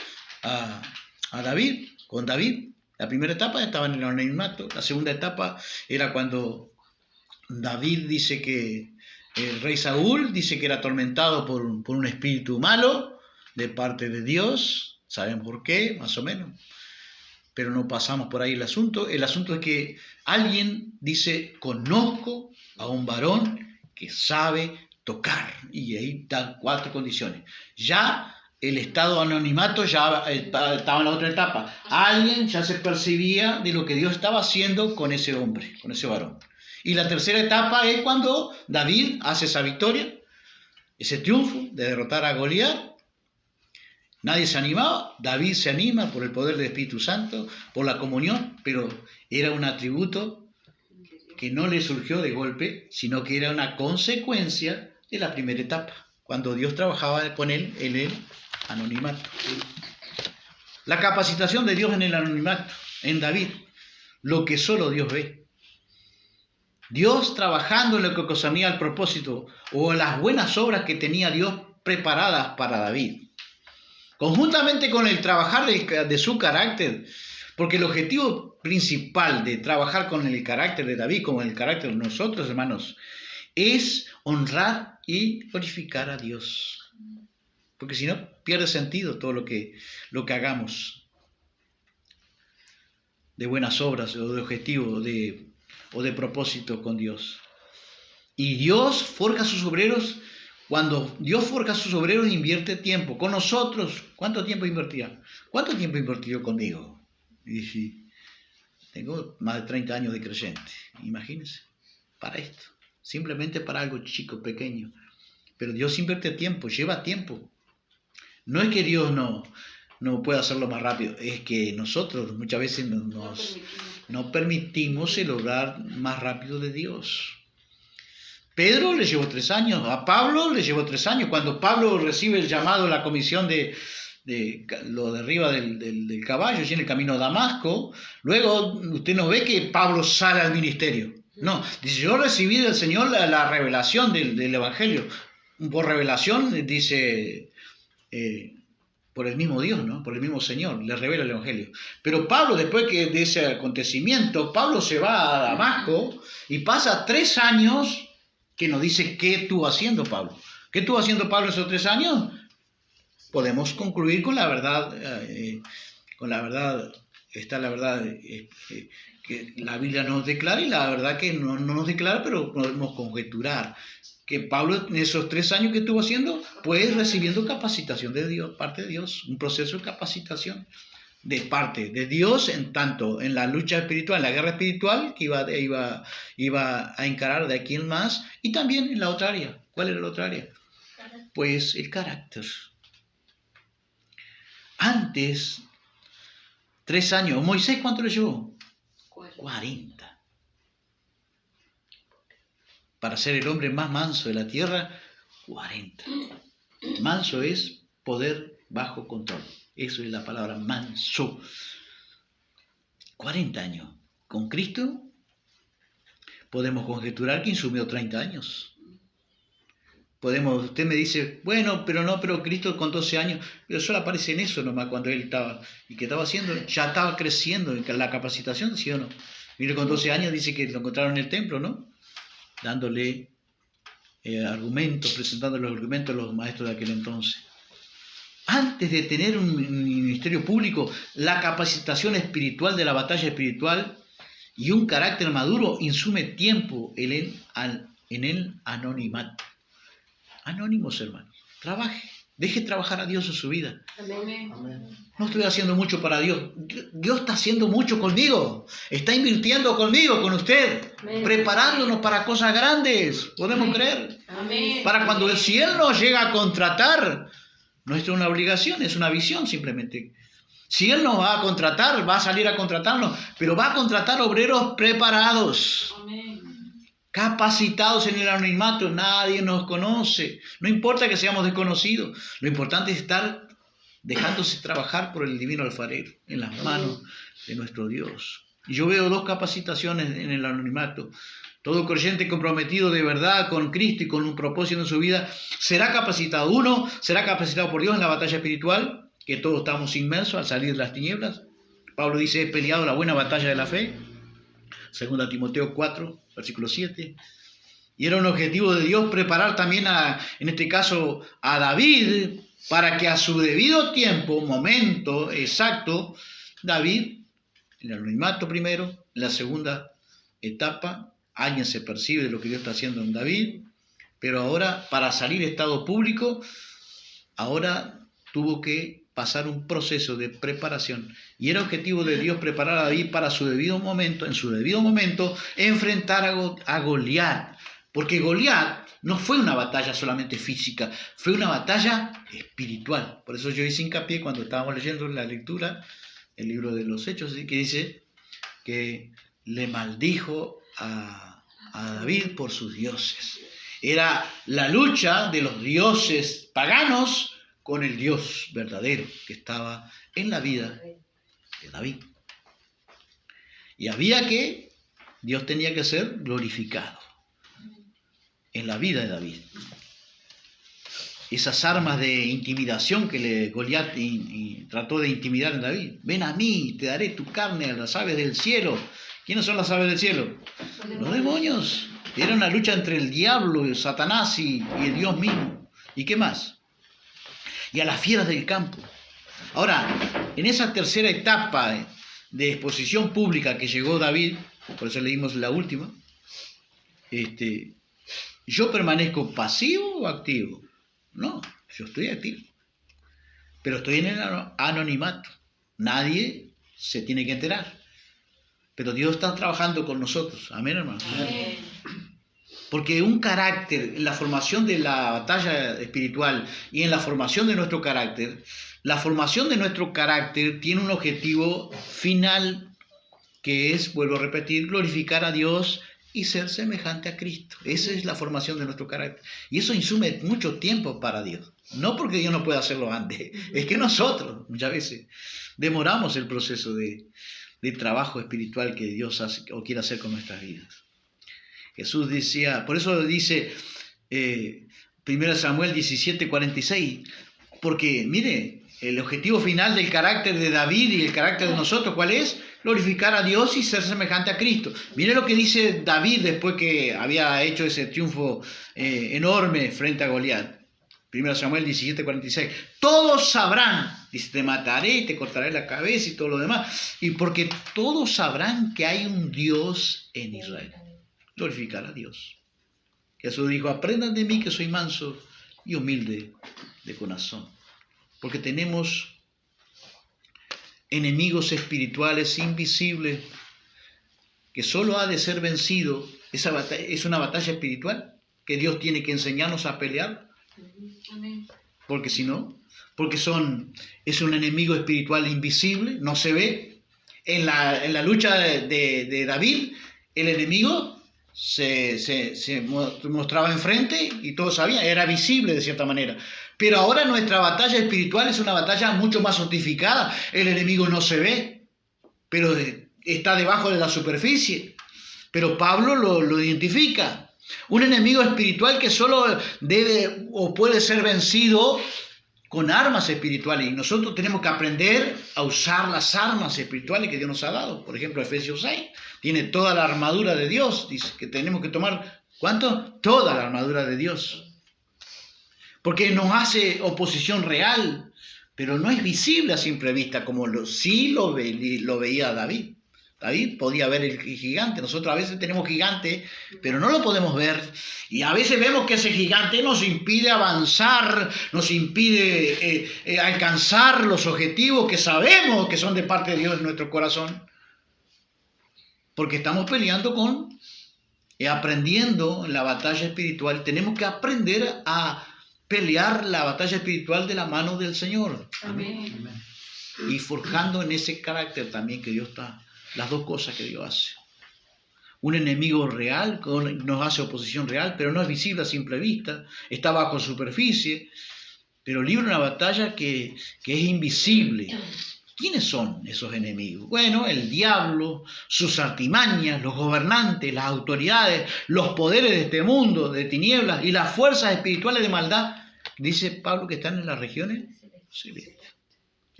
David, con David. La primera etapa estaba en el anonimato. La segunda etapa era cuando David dice que el rey Saúl dice que era atormentado por un espíritu malo de parte de Dios. ¿Saben por qué? Más o menos. Pero no pasamos por ahí el asunto. El asunto es que alguien dice, conozco a un varón que sabe tocar. Y ahí están 4 condiciones. Ya el estado de anonimato ya estaba en la otra etapa. Alguien ya se percibía de lo que Dios estaba haciendo con ese hombre, con ese varón. Y la tercera etapa es cuando David hace esa victoria, ese triunfo de derrotar a Goliat. Nadie se animaba, David se anima por el poder del Espíritu Santo, por la comunión, pero era un atributo que no le surgió de golpe, sino que era una consecuencia de la primera etapa, cuando Dios trabajaba con él en el anonimato. La capacitación de Dios en el anonimato, en David, lo que solo Dios ve. Dios trabajando en lo que concernía al propósito o las buenas obras que tenía Dios preparadas para David. Conjuntamente con el trabajar de su carácter, porque el objetivo principal de trabajar con el carácter de David, como el carácter de nosotros, hermanos, es honrar y glorificar a Dios. Porque si no, pierde sentido todo lo que hagamos de buenas obras o de objetivo o de propósito con Dios. Y Dios forja a sus obreros. Cuando Dios forja a sus obreros, invierte tiempo. Con nosotros, ¿cuánto tiempo invertía? ¿Cuánto tiempo invirtió conmigo? Y dije, tengo más de 30 años de creyente. Imagínense, para esto. Simplemente para algo chico, pequeño. Pero Dios invierte tiempo, lleva tiempo. No es que Dios no pueda hacerlo más rápido, es que nosotros muchas veces no permitimos el obrar más rápido de Dios. Pedro le llevó 3 años, a Pablo le llevó 3 años. Cuando Pablo recibe el llamado, la comisión lo derriba del caballo, y en el camino a Damasco, luego usted no ve que Pablo sale al ministerio. No, dice, yo recibí del Señor la revelación del Evangelio. Por revelación, dice, por el mismo Dios, ¿no? Por el mismo Señor, le revela el Evangelio. Pero Pablo, después de ese acontecimiento, Pablo se va a Damasco y pasa 3 años que nos dice qué estuvo haciendo Pablo. ¿Qué estuvo haciendo Pablo esos 3 años? Podemos concluir con la verdad, está la verdad que la Biblia nos declara y la verdad que no nos declara, pero podemos conjeturar que Pablo en esos 3 años que estuvo haciendo, pues recibiendo capacitación de Dios, parte de Dios, un proceso de capacitación de parte de Dios, en tanto en la lucha espiritual, en la guerra espiritual que iba a encarar de aquí en más, y también en la otra área. ¿Cuál era la otra área? Pues el carácter. Antes, 3 años. ¿Moisés cuánto le llevó? 40. Para ser el hombre más manso de la tierra, 40. Manso es poder bajo control. Eso es la palabra manso. 40 años. Con Cristo podemos conjeturar que insumió 30 años. Usted me dice, bueno, pero Cristo con 12 años, pero solo aparece en eso nomás cuando él estaba, y que estaba haciendo, ya estaba creciendo en la capacitación, ¿sí o no? Mire, con 12 años dice que lo encontraron en el templo, ¿no? Dándole argumentos, presentando los argumentos a los maestros de aquel entonces. Antes de tener un ministerio público, la capacitación espiritual de la batalla espiritual y un carácter maduro insume tiempo en el anonimato. Anónimos, hermanos. Trabaje. Deje trabajar a Dios en su vida. Amén. No estoy haciendo mucho para Dios. Dios está haciendo mucho conmigo. Está invirtiendo conmigo, con usted. Amén. Preparándonos para cosas grandes. ¿Podemos Amén. creer? Amén. Para cuando si Él nos llega a contratar, no es una obligación, es una visión simplemente. Si Él nos va a contratar, va a salir a contratarnos, pero va a contratar obreros preparados. Amén. Capacitados en el anonimato, nadie nos conoce. No importa que seamos desconocidos, lo importante es estar dejándose trabajar por el divino alfarero en las manos de nuestro Dios. Y yo veo 2 capacitaciones en el anonimato. Todo creyente comprometido de verdad con Cristo y con un propósito en su vida será capacitado. Uno será capacitado por Dios en la batalla espiritual, que todos estamos inmersos al salir de las tinieblas, Pablo dice, he peleado la buena batalla de la fe, 2 Timoteo 4, versículo 7. Y era un objetivo de Dios preparar también, en este caso, a David, para que a su debido tiempo, momento exacto, David, en el anonimato primero, en la segunda etapa, alguien se percibe de lo que Dios está haciendo en David, pero ahora, para salir estado público, ahora tuvo que pasar un proceso de preparación. Y era objetivo de Dios preparar a David para su debido momento, en su debido momento, enfrentar a Goliat. Porque Goliat no fue una batalla solamente física, fue una batalla espiritual. Por eso yo hice hincapié cuando estábamos leyendo la lectura, el libro de los Hechos, que dice que le maldijo a David por sus dioses. Era la lucha de los dioses paganos con el Dios verdadero que estaba en la vida de David. Y Dios tenía que ser glorificado en la vida de David. Esas armas de intimidación que Goliat trató de intimidar en David. Ven a mí, te daré tu carne a las aves del cielo. ¿Quiénes son las aves del cielo? Los demonios. Era una lucha entre el diablo, Satanás y el Dios mismo. ¿Y qué más? Y a las fieras del campo. Ahora, en esa tercera etapa de exposición pública que llegó David, por eso leímos la última, ¿yo permanezco pasivo o activo? No, yo estoy activo. Pero estoy en el anonimato. Nadie se tiene que enterar. Pero Dios está trabajando con nosotros. Amén, hermanos. Amén. Porque un carácter, en la formación de la batalla espiritual y en la formación de nuestro carácter, la formación de nuestro carácter tiene un objetivo final que es, vuelvo a repetir, glorificar a Dios y ser semejante a Cristo. Esa es la formación de nuestro carácter. Y eso insume mucho tiempo para Dios. No porque Dios no pueda hacerlo antes, es que nosotros muchas veces demoramos el proceso de trabajo espiritual que Dios hace o quiere hacer con nuestras vidas. Jesús decía, por eso dice 1 Samuel 17:46, porque mire, el objetivo final del carácter de David y el carácter de nosotros, ¿cuál es? Glorificar a Dios y ser semejante a Cristo. Mire lo que dice David después que había hecho ese triunfo enorme frente a Goliat. 1 Samuel 17:46. Todos sabrán, dice, te mataré y te cortaré la cabeza y todo lo demás. Y porque todos sabrán que hay un Dios en Israel. Glorificar a Dios. Jesús dijo, aprendan de mí que soy manso y humilde de corazón. Porque tenemos enemigos espirituales invisibles que solo ha de ser vencido. Esa batalla es una batalla espiritual que Dios tiene que enseñarnos a pelear. Porque si no, es un enemigo espiritual invisible, no se ve. En la lucha de David, el enemigo se mostraba enfrente y todos sabían, era visible de cierta manera. Pero ahora nuestra batalla espiritual es una batalla mucho más sofistificada. El enemigo no se ve, pero está debajo de la superficie. Pero Pablo lo identifica. Un enemigo espiritual que solo debe o puede ser vencido con armas espirituales. Y nosotros tenemos que aprender a usar las armas espirituales que Dios nos ha dado. Por ejemplo, Efesios 6 tiene toda la armadura de Dios. Dice que tenemos que tomar, ¿cuánto? Toda la armadura de Dios. Porque nos hace oposición real, pero no es visible a simple vista, como sí lo veía David. David podía ver el gigante. Nosotros a veces tenemos gigante, pero no lo podemos ver. Y a veces vemos que ese gigante nos impide avanzar, nos impide alcanzar los objetivos que sabemos que son de parte de Dios en nuestro corazón. Porque estamos peleando aprendiendo la batalla espiritual. Tenemos que aprender a pelear la batalla espiritual de la mano del Señor. Amén. Y forjando en ese carácter también que Dios está. Las dos cosas que Dios hace. Un enemigo real nos hace oposición real, pero no es visible a simple vista, está bajo superficie, pero libra una batalla que es invisible. ¿Quiénes son esos enemigos? Bueno, el diablo, sus artimañas, los gobernantes, las autoridades, los poderes de este mundo, de tinieblas y las fuerzas espirituales de maldad, dice Pablo, que están en las regiones celestes.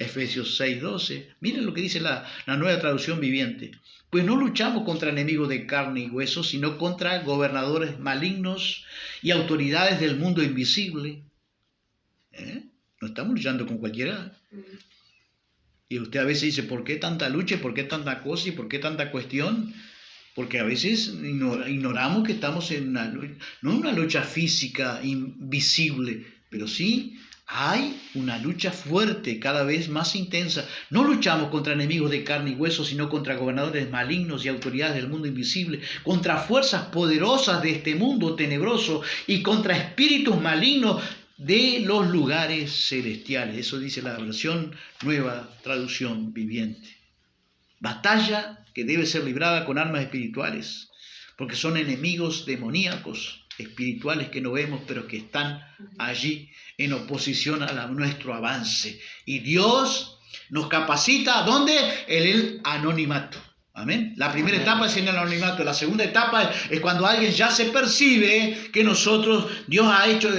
Efesios 6:12. Miren lo que dice la Nueva Traducción Viviente. Pues no luchamos contra enemigos de carne y hueso, sino contra gobernadores malignos y autoridades del mundo invisible. No estamos luchando con cualquiera. Y usted a veces dice, ¿por qué tanta lucha? ¿Por qué tanta cosa? ¿Y por qué tanta cuestión? Porque a veces ignoramos que estamos en una lucha, no una lucha física, invisible, pero sí hay una lucha fuerte, cada vez más intensa. No luchamos contra enemigos de carne y hueso, sino contra gobernadores malignos y autoridades del mundo invisible, contra fuerzas poderosas de este mundo tenebroso y contra espíritus malignos de los lugares celestiales. Eso dice la versión Nueva Traducción Viviente. Batalla que debe ser librada con armas espirituales, porque son enemigos demoníacos, espirituales que no vemos, pero que están allí en oposición a nuestro avance. Y Dios nos capacita, ¿dónde? En el anonimato. Amén. La primera etapa es en el anonimato. La segunda etapa es cuando alguien ya se percibe que Dios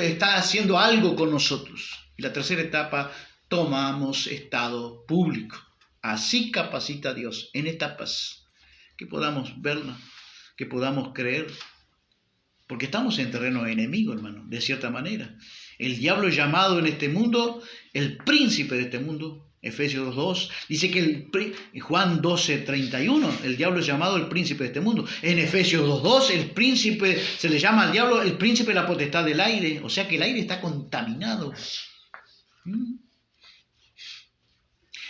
está haciendo algo con nosotros. Y la tercera etapa, tomamos estado público. Así capacita Dios en etapas que podamos verla, que podamos creer. Porque estamos en terreno enemigo, hermano, de cierta manera. El diablo es llamado en este mundo el príncipe de este mundo. Efesios 2, dice que Juan 12:31, el diablo es llamado el príncipe de este mundo. En Efesios 2:2, el príncipe, se le llama al diablo el príncipe de la potestad del aire. O sea que el aire está contaminado.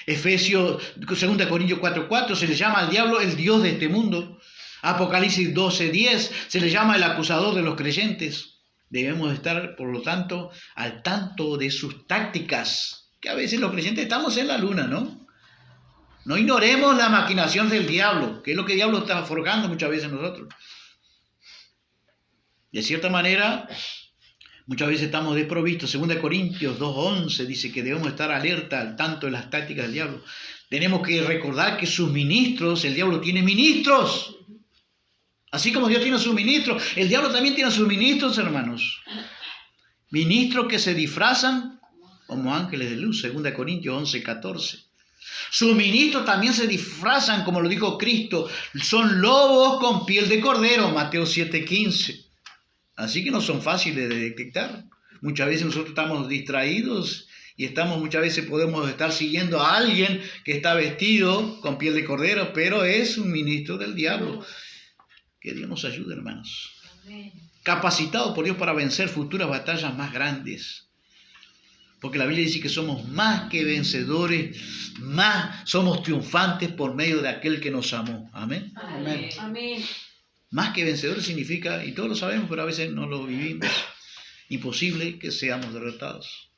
Efesios 2 Corintios 4:4, se le llama al diablo el dios de este mundo. Apocalipsis 12:10, se le llama el acusador de los creyentes. Debemos estar, por lo tanto, al tanto de sus tácticas. Que a veces los creyentes estamos en la luna, ¿no? No ignoremos la maquinación del diablo, que es lo que el diablo está forjando muchas veces en nosotros. De cierta manera, muchas veces estamos desprovistos. 2 Corintios 2:11 dice que debemos estar alerta al tanto de las tácticas del diablo. Tenemos que recordar que sus ministros, el diablo tiene ministros. Así como Dios tiene sus ministros, el diablo también tiene sus ministros, hermanos. Ministros que se disfrazan como ángeles de luz, 2 Corintios 11:14. Sus ministros también se disfrazan, como lo dijo Cristo, son lobos con piel de cordero, Mateo 7:15. Así que no son fáciles de detectar. Muchas veces nosotros estamos distraídos y muchas veces podemos estar siguiendo a alguien que está vestido con piel de cordero, pero es un ministro del diablo. Que Dios nos ayude, hermanos. Capacitados por Dios para vencer futuras batallas más grandes. Porque la Biblia dice que somos más que vencedores, somos triunfantes por medio de aquel que nos amó. Amén. Amén. Amén. Más que vencedores significa, y todos lo sabemos, pero a veces no lo vivimos, imposible que seamos derrotados.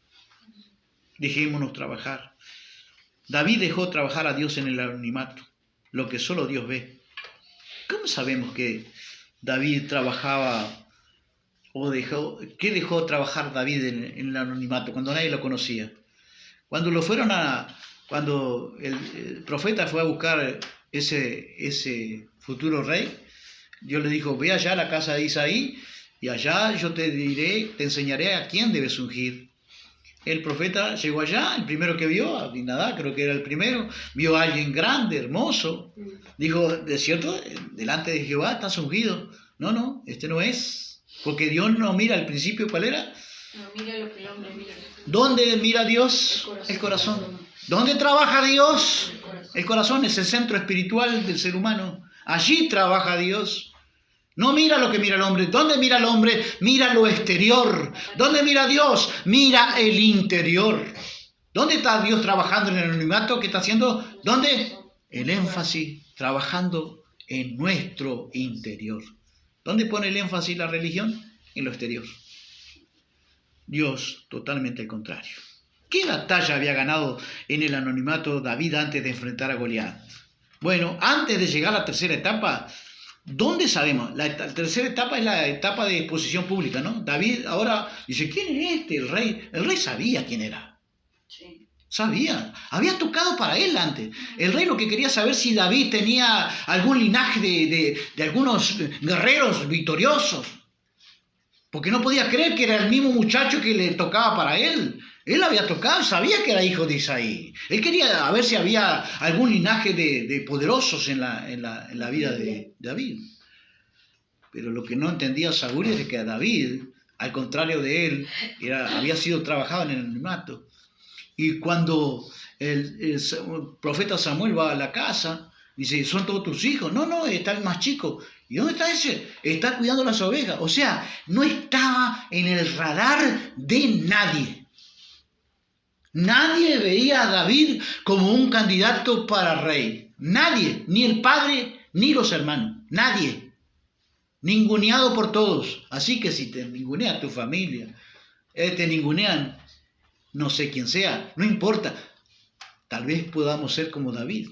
Dejémonos trabajar. David dejó trabajar a Dios en el anonimato, lo que solo Dios ve. ¿Cómo sabemos que David trabajaba? ¿Qué dejó trabajar David en el anonimato cuando nadie lo conocía? Cuando el profeta fue a buscar ese futuro rey, Dios le dijo, ve allá a la casa de Isaí y allá yo te enseñaré a quién debes ungir. El profeta llegó allá, el primero que vio, Abinadab, creo que era el primero, vio a alguien grande, hermoso. Dijo, ¿de cierto? Delante de Jehová estás ungido. No, este no es. Porque Dios no mira al principio, ¿cuál era? No mira lo que el hombre mira. ¿Dónde mira Dios? El corazón. ¿Dónde trabaja Dios? El corazón es el centro espiritual del ser humano. Allí trabaja Dios. No mira lo que mira el hombre. ¿Dónde mira el hombre? Mira lo exterior. ¿Dónde mira Dios? Mira el interior. ¿Dónde está Dios trabajando en el anonimato? ¿Qué está haciendo? ¿Dónde? El énfasis trabajando en nuestro interior. ¿Dónde pone el énfasis la religión? En lo exterior. Dios totalmente al contrario. ¿Qué batalla había ganado en el anonimato David antes de enfrentar a Goliat? Bueno, antes de llegar a la tercera etapa, ¿dónde sabemos? La tercera etapa es la etapa de exposición pública, ¿no? David ahora dice, ¿quién es este? El rey. El rey sabía quién era. Sí. Sabía, había tocado para él antes. El rey lo que quería saber si David tenía algún linaje de algunos guerreros victoriosos. Porque no podía creer que era el mismo muchacho que le tocaba para él. Él había tocado, sabía que era hijo de Isaí. Él quería ver si había algún linaje de poderosos en la vida de David. Pero lo que no entendía Saúl es que David, al contrario de él, había sido trabajado en el anonimato. Y cuando el profeta Samuel va a la casa, dice, ¿son todos tus hijos? No, está el más chico. ¿Y dónde está ese? Está cuidando las ovejas. O sea, no estaba en el radar de nadie. Nadie veía a David como un candidato para rey. Nadie, ni el padre, ni los hermanos. Nadie. Ninguneado por todos. Así que si te ningunea tu familia, te ningunean, no sé quién sea, no importa. Tal vez podamos ser como David.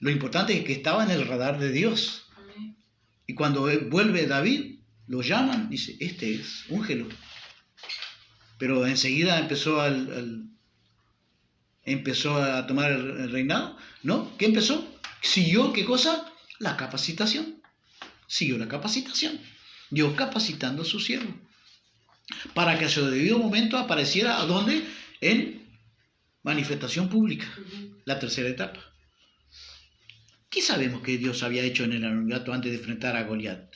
Lo importante es que estaba en el radar de Dios. Amén. Y cuando vuelve David, lo llaman, dice, este es, úngelo. Pero enseguida empezó a tomar el reinado, ¿no? ¿Qué empezó? Siguió, ¿qué cosa? La capacitación. Siguió la capacitación. Dios capacitando a su siervo. Para que a su debido momento apareciera, ¿a dónde? En manifestación pública. La tercera etapa. ¿Qué sabemos que Dios había hecho en el anonimato antes de enfrentar a Goliat?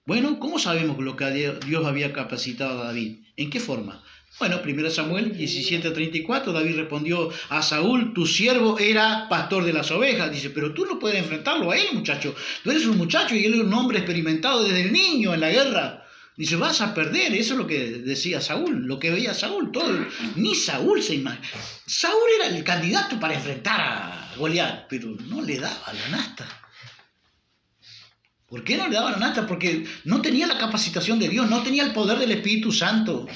Bueno, ¿cómo sabemos lo que Dios había capacitado a David? ¿En qué forma? Bueno, 1 Samuel 17:34, David respondió a Saúl, tu siervo era pastor de las ovejas. Dice, pero tú no puedes enfrentarlo a él, muchacho. Tú eres un muchacho y él es un hombre experimentado desde el niño en la guerra. Dice, vas a perder. Eso es lo que decía Saúl, lo que veía Saúl. Ni Saúl se imagina. Saúl era el candidato para enfrentar a Goliat, pero no le daba la nasta. ¿Por qué no le daba la nasta? Porque no tenía la capacitación de Dios, no tenía el poder del Espíritu Santo.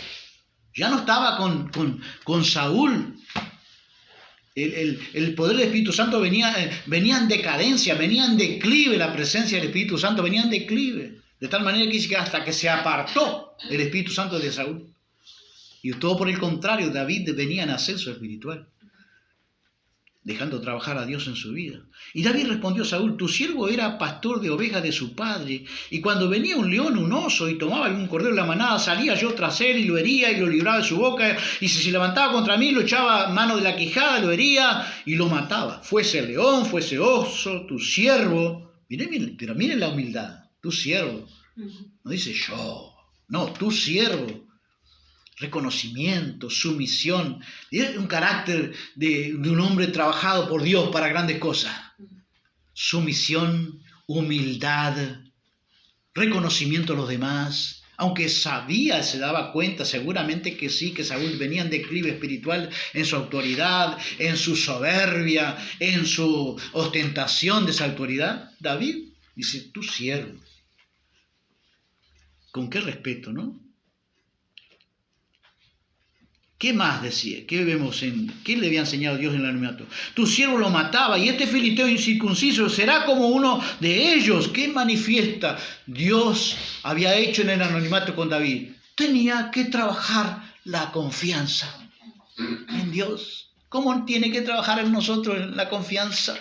Ya no estaba con Saúl. El poder del Espíritu Santo venía en decadencia, venía en declive la presencia del Espíritu Santo, venía en declive. De tal manera que dice que hasta que se apartó el Espíritu Santo de Saúl. Y todo por el contrario, David venía en ascenso espiritual, dejando trabajar a Dios en su vida. Y David respondió a Saúl, tu siervo era pastor de ovejas de su padre, y cuando venía un león, un oso, y tomaba algún cordero de la manada, salía yo tras él, y lo hería, y lo libraba de su boca, y si se levantaba contra mí, lo echaba mano de la quijada, lo hería, y lo mataba. Fuese león, fuese oso, tu siervo, pero miren la humildad, tu siervo, no dice yo, no, tu siervo. Reconocimiento, sumisión, un carácter de un hombre trabajado por Dios para grandes cosas. Sumisión, humildad, reconocimiento a los demás, aunque sabía, se daba cuenta seguramente que sí, que Saúl venía en declive espiritual en su autoridad, en su soberbia, en su ostentación de esa autoridad. David dice, tu siervo. ¿Con qué respeto, no? ¿Qué más decía? ¿Qué vemos qué le había enseñado Dios en el anonimato? Tu siervo lo mataba y este filisteo incircunciso será como uno de ellos. ¿Qué manifiesta Dios había hecho en el anonimato con David? Tenía que trabajar la confianza en Dios. ¿Cómo tiene que trabajar en nosotros la confianza?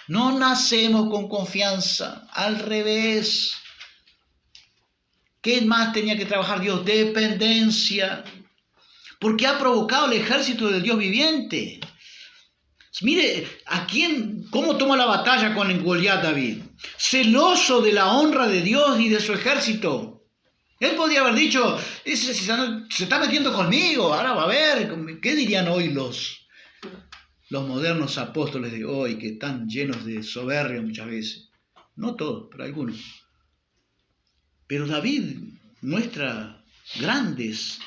No nacemos con confianza, al revés. ¿Qué más tenía que trabajar Dios? Dependencia. Porque ha provocado el ejército del Dios viviente. Mire, cómo toma la batalla con el Goliat David. Celoso de la honra de Dios y de su ejército. Él podría haber dicho, se está metiendo conmigo, ahora va a ver. ¿Qué dirían hoy los modernos apóstoles de hoy, que están llenos de soberbia muchas veces? No todos, pero algunos. Pero David muestra grandes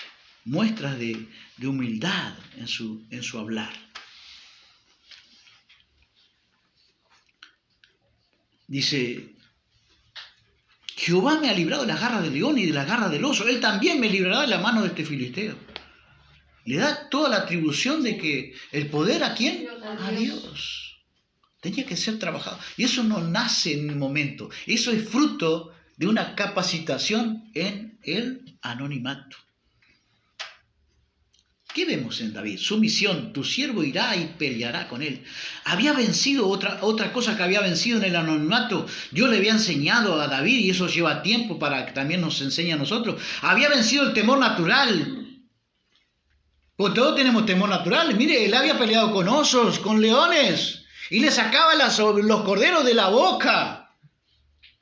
muestras de humildad en su hablar. Dice, Jehová me ha librado de las garras del león y de las garras del oso, él también me librará de la mano de este filisteo. Le da toda la atribución de que el poder ¿a quién? A Dios. Tenía que ser trabajado. Y eso no nace en un momento, eso es fruto de una capacitación en el anonimato. ¿Qué vemos en David? Sumisión, tu siervo irá y peleará con él. Había vencido otra cosa que había vencido en el anonimato. Dios le había enseñado a David, y eso lleva tiempo para que también nos enseñe a nosotros. Había vencido el temor natural. Pues todos tenemos temor natural. Mire, él había peleado con osos, con leones, y le sacaba los corderos de la boca.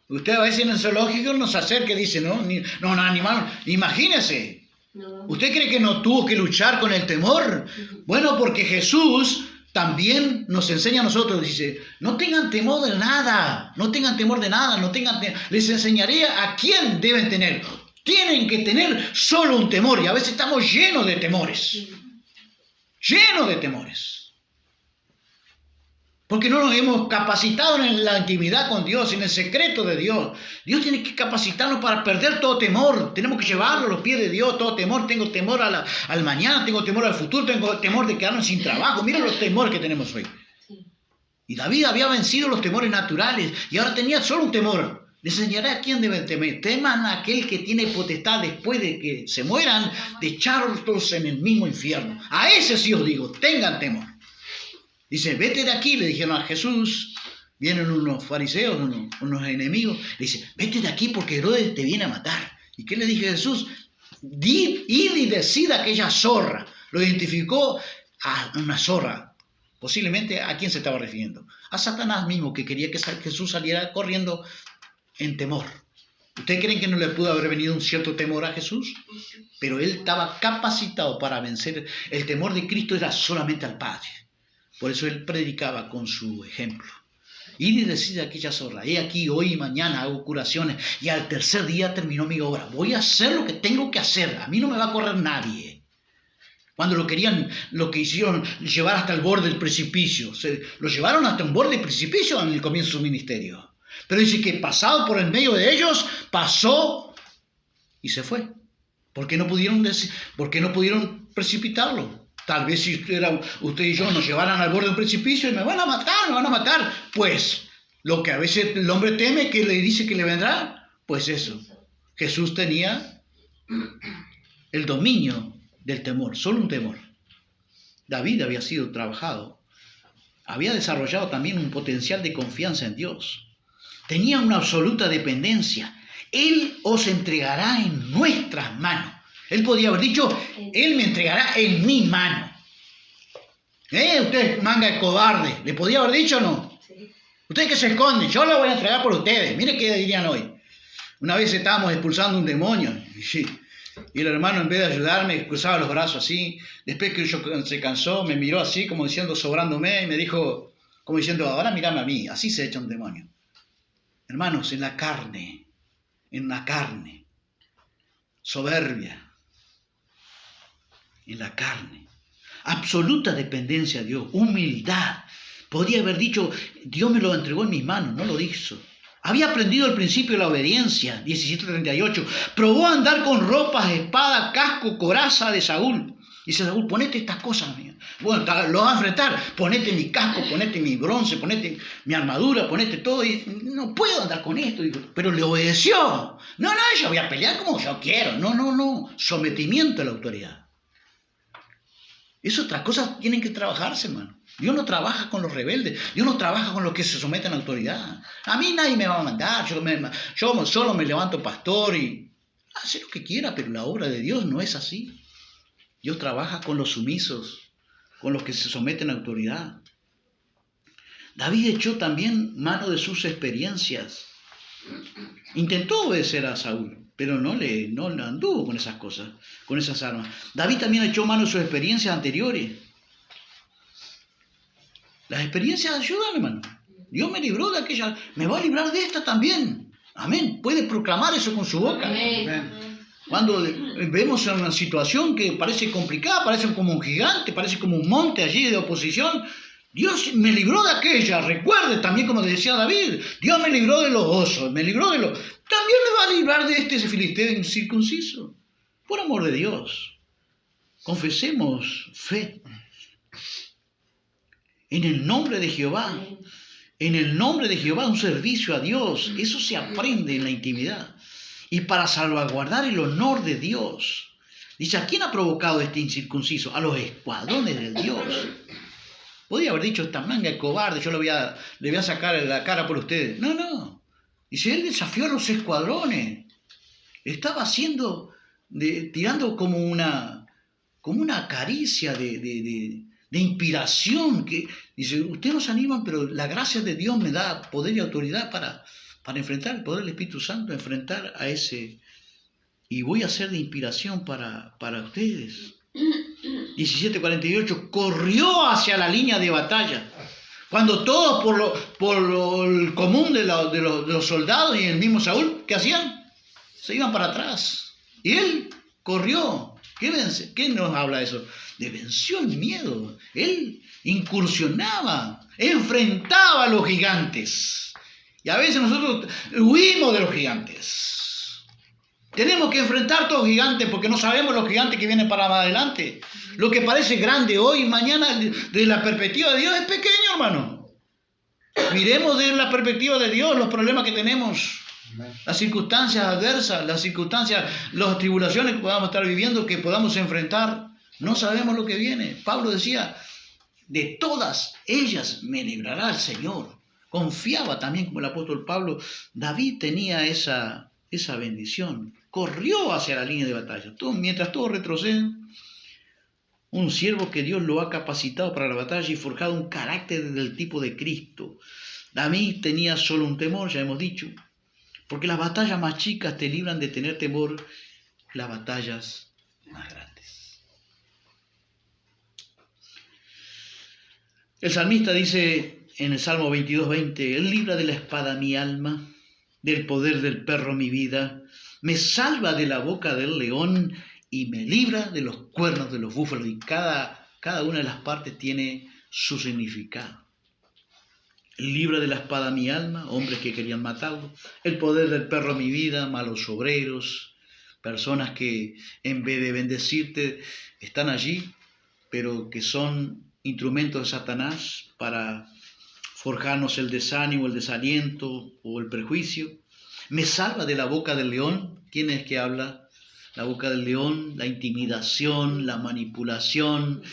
Usted a veces en el zoológico nos acerca y dice, no, animal, imagínese. No. ¿Usted cree que no tuvo que luchar con el temor? Bueno, porque Jesús también nos enseña a nosotros, dice, no tengan temor de nada, no tengan temor de nada, les enseñaré a quién deben tener. Tienen que tener solo un temor, y a veces estamos llenos de temores. Llenos de temores. Porque no nos hemos capacitado en la intimidad con Dios, en el secreto de Dios. Dios tiene que capacitarnos para perder todo temor. Tenemos que llevarlo a los pies de Dios, todo temor. Tengo temor al mañana, tengo temor al futuro, tengo temor de quedarnos sin trabajo. Miren los temores que tenemos hoy. Y David había vencido los temores naturales y ahora tenía solo un temor. Le enseñaré a quién deben temer. Teman a aquel que tiene potestad después de que se mueran de echarlos en el mismo infierno. A ese sí os digo, tengan temor. Dice, vete de aquí, le dijeron a Jesús. Vienen unos fariseos, unos enemigos. Le dice, vete de aquí porque Herodes te viene a matar. ¿Y qué le dije a Jesús? Id y decid a aquella zorra. Lo identificó a una zorra. Posiblemente a quién se estaba refiriendo. A Satanás mismo, que quería que Jesús saliera corriendo en temor. ¿Ustedes creen que no le pudo haber venido un cierto temor a Jesús? Pero él estaba capacitado para vencer. El temor de Cristo era solamente al Padre. Por eso él predicaba con su ejemplo. Ir y decir a aquella zorra, he aquí, hoy y mañana hago curaciones, y al tercer día terminó mi obra. Voy a hacer lo que tengo que hacer. A mí no me va a correr nadie. Cuando lo que hicieron, llevar hasta el borde del precipicio. Lo llevaron hasta un borde del precipicio en el comienzo de su ministerio. Pero dice que pasado por el medio de ellos, pasó y se fue. ¿Por qué no pudieron precipitarlo? Tal vez si usted y yo nos llevaran al borde de un precipicio y me van a matar. Pues lo que a veces el hombre teme, que le dice que le vendrá, pues eso. Jesús tenía el dominio del temor, solo un temor. David había sido trabajado, había desarrollado también un potencial de confianza en Dios. Tenía una absoluta dependencia. Él os entregará en nuestras manos. Él podía haber dicho, Él me entregará en mi mano. Usted manga de cobarde. ¿Le podía haber dicho o no? Sí. Usted que se esconde, yo lo voy a entregar por ustedes. Mire qué dirían hoy. Una vez estábamos expulsando un demonio. Y el hermano, en vez de ayudarme, cruzaba los brazos así. Después que se cansó, me miró así, como diciendo, sobrándome, y me dijo, como diciendo, ahora mírame a mí. Así se echa un demonio. Hermanos, en la carne, soberbia, en la carne, absoluta dependencia a Dios, humildad. Podría haber dicho, Dios me lo entregó en mis manos, no lo hizo. Había aprendido el principio de la obediencia, 17:38. Probó a andar con ropas, espada, casco, coraza de Saúl. Dice Saúl, ponete estas cosas mías. Bueno, lo vas a enfrentar. Ponete mi casco, ponete mi bronce, ponete mi armadura, ponete todo. Y no puedo andar con esto. Pero le obedeció. No, yo voy a pelear como yo quiero. No. Sometimiento a la autoridad. Otras cosas tienen que trabajarse, hermano. Dios no trabaja con los rebeldes. Dios no trabaja con los que se someten a la autoridad. A mí nadie me va a mandar. Yo solo me levanto pastor y hace lo que quiera, pero la obra de Dios no es así. Dios trabaja con los sumisos, con los que se someten a la autoridad. David echó también mano de sus experiencias. Intentó obedecer a Saúl, pero no le anduvo con esas cosas, con esas armas. David también echó mano de sus experiencias anteriores. Las experiencias ayudan, hermano. Dios me libró de aquella, me va a librar de esta también. Amén. Puede proclamar eso con su boca. Amén. Cuando vemos una situación que parece complicada, parece como un gigante, parece como un monte allí de oposición, Dios me libró de aquella. Recuerde también, como decía David, Dios me libró de los osos, también me va a librar de este filisteo incircunciso. Por amor de Dios, confesemos fe. En el nombre de Jehová, un servicio a Dios, eso se aprende en la intimidad. Y para salvaguardar el honor de Dios. Dice, ¿a quién ha provocado este incircunciso? A los escuadrones del Dios. Podría haber dicho, esta manga de cobarde, yo le voy a sacar la cara por ustedes. No. Dice, él desafió a los escuadrones. Estaba tirando como como una caricia de inspiración, que dice, ustedes nos animan, pero la gracia de Dios me da poder y autoridad para enfrentar el poder del Espíritu Santo, enfrentar a ese, y voy a ser de inspiración para ustedes. 17:48, corrió hacia la línea de batalla. Cuando todos, el común de los soldados y el mismo Saúl, ¿qué hacían? Se iban para atrás. Y él corrió. ¿Qué nos habla eso? De venció el miedo. Él incursionaba, enfrentaba a los gigantes. Y a veces nosotros huimos de los gigantes. Tenemos que enfrentar todos los gigantes porque no sabemos los gigantes que vienen para más adelante. Lo que parece grande hoy, mañana, de la perspectiva de Dios, es pequeño, hermano. Miremos de la perspectiva de Dios los problemas que tenemos, las circunstancias adversas, las tribulaciones que podamos estar viviendo, que podamos enfrentar. No sabemos lo que viene. Pablo decía, de todas ellas me librará el Señor. Confiaba también, como el apóstol Pablo. David tenía esa bendición. Corrió hacia la línea de batalla. Mientras todos retroceden, un siervo que Dios lo ha capacitado para la batalla y forjado un carácter del tipo de Cristo. David tenía solo un temor, ya hemos dicho, porque las batallas más chicas te libran de tener temor, las batallas más grandes. El salmista dice en el Salmo 22:20, Él libra de la espada mi alma, del poder del perro mi vida, me salva de la boca del león y me libra de los cuernos de los búfalos. Y cada una de las partes tiene su significado. Él libra de la espada mi alma, hombres que querían matarlo. El poder del perro mi vida, malos obreros, personas que en vez de bendecirte están allí, pero que son instrumentos de Satanás para forjarnos el desánimo, el desaliento o el prejuicio. Me salva de la boca del león. ¿Quién es que habla? La boca del león, la intimidación, la manipulación,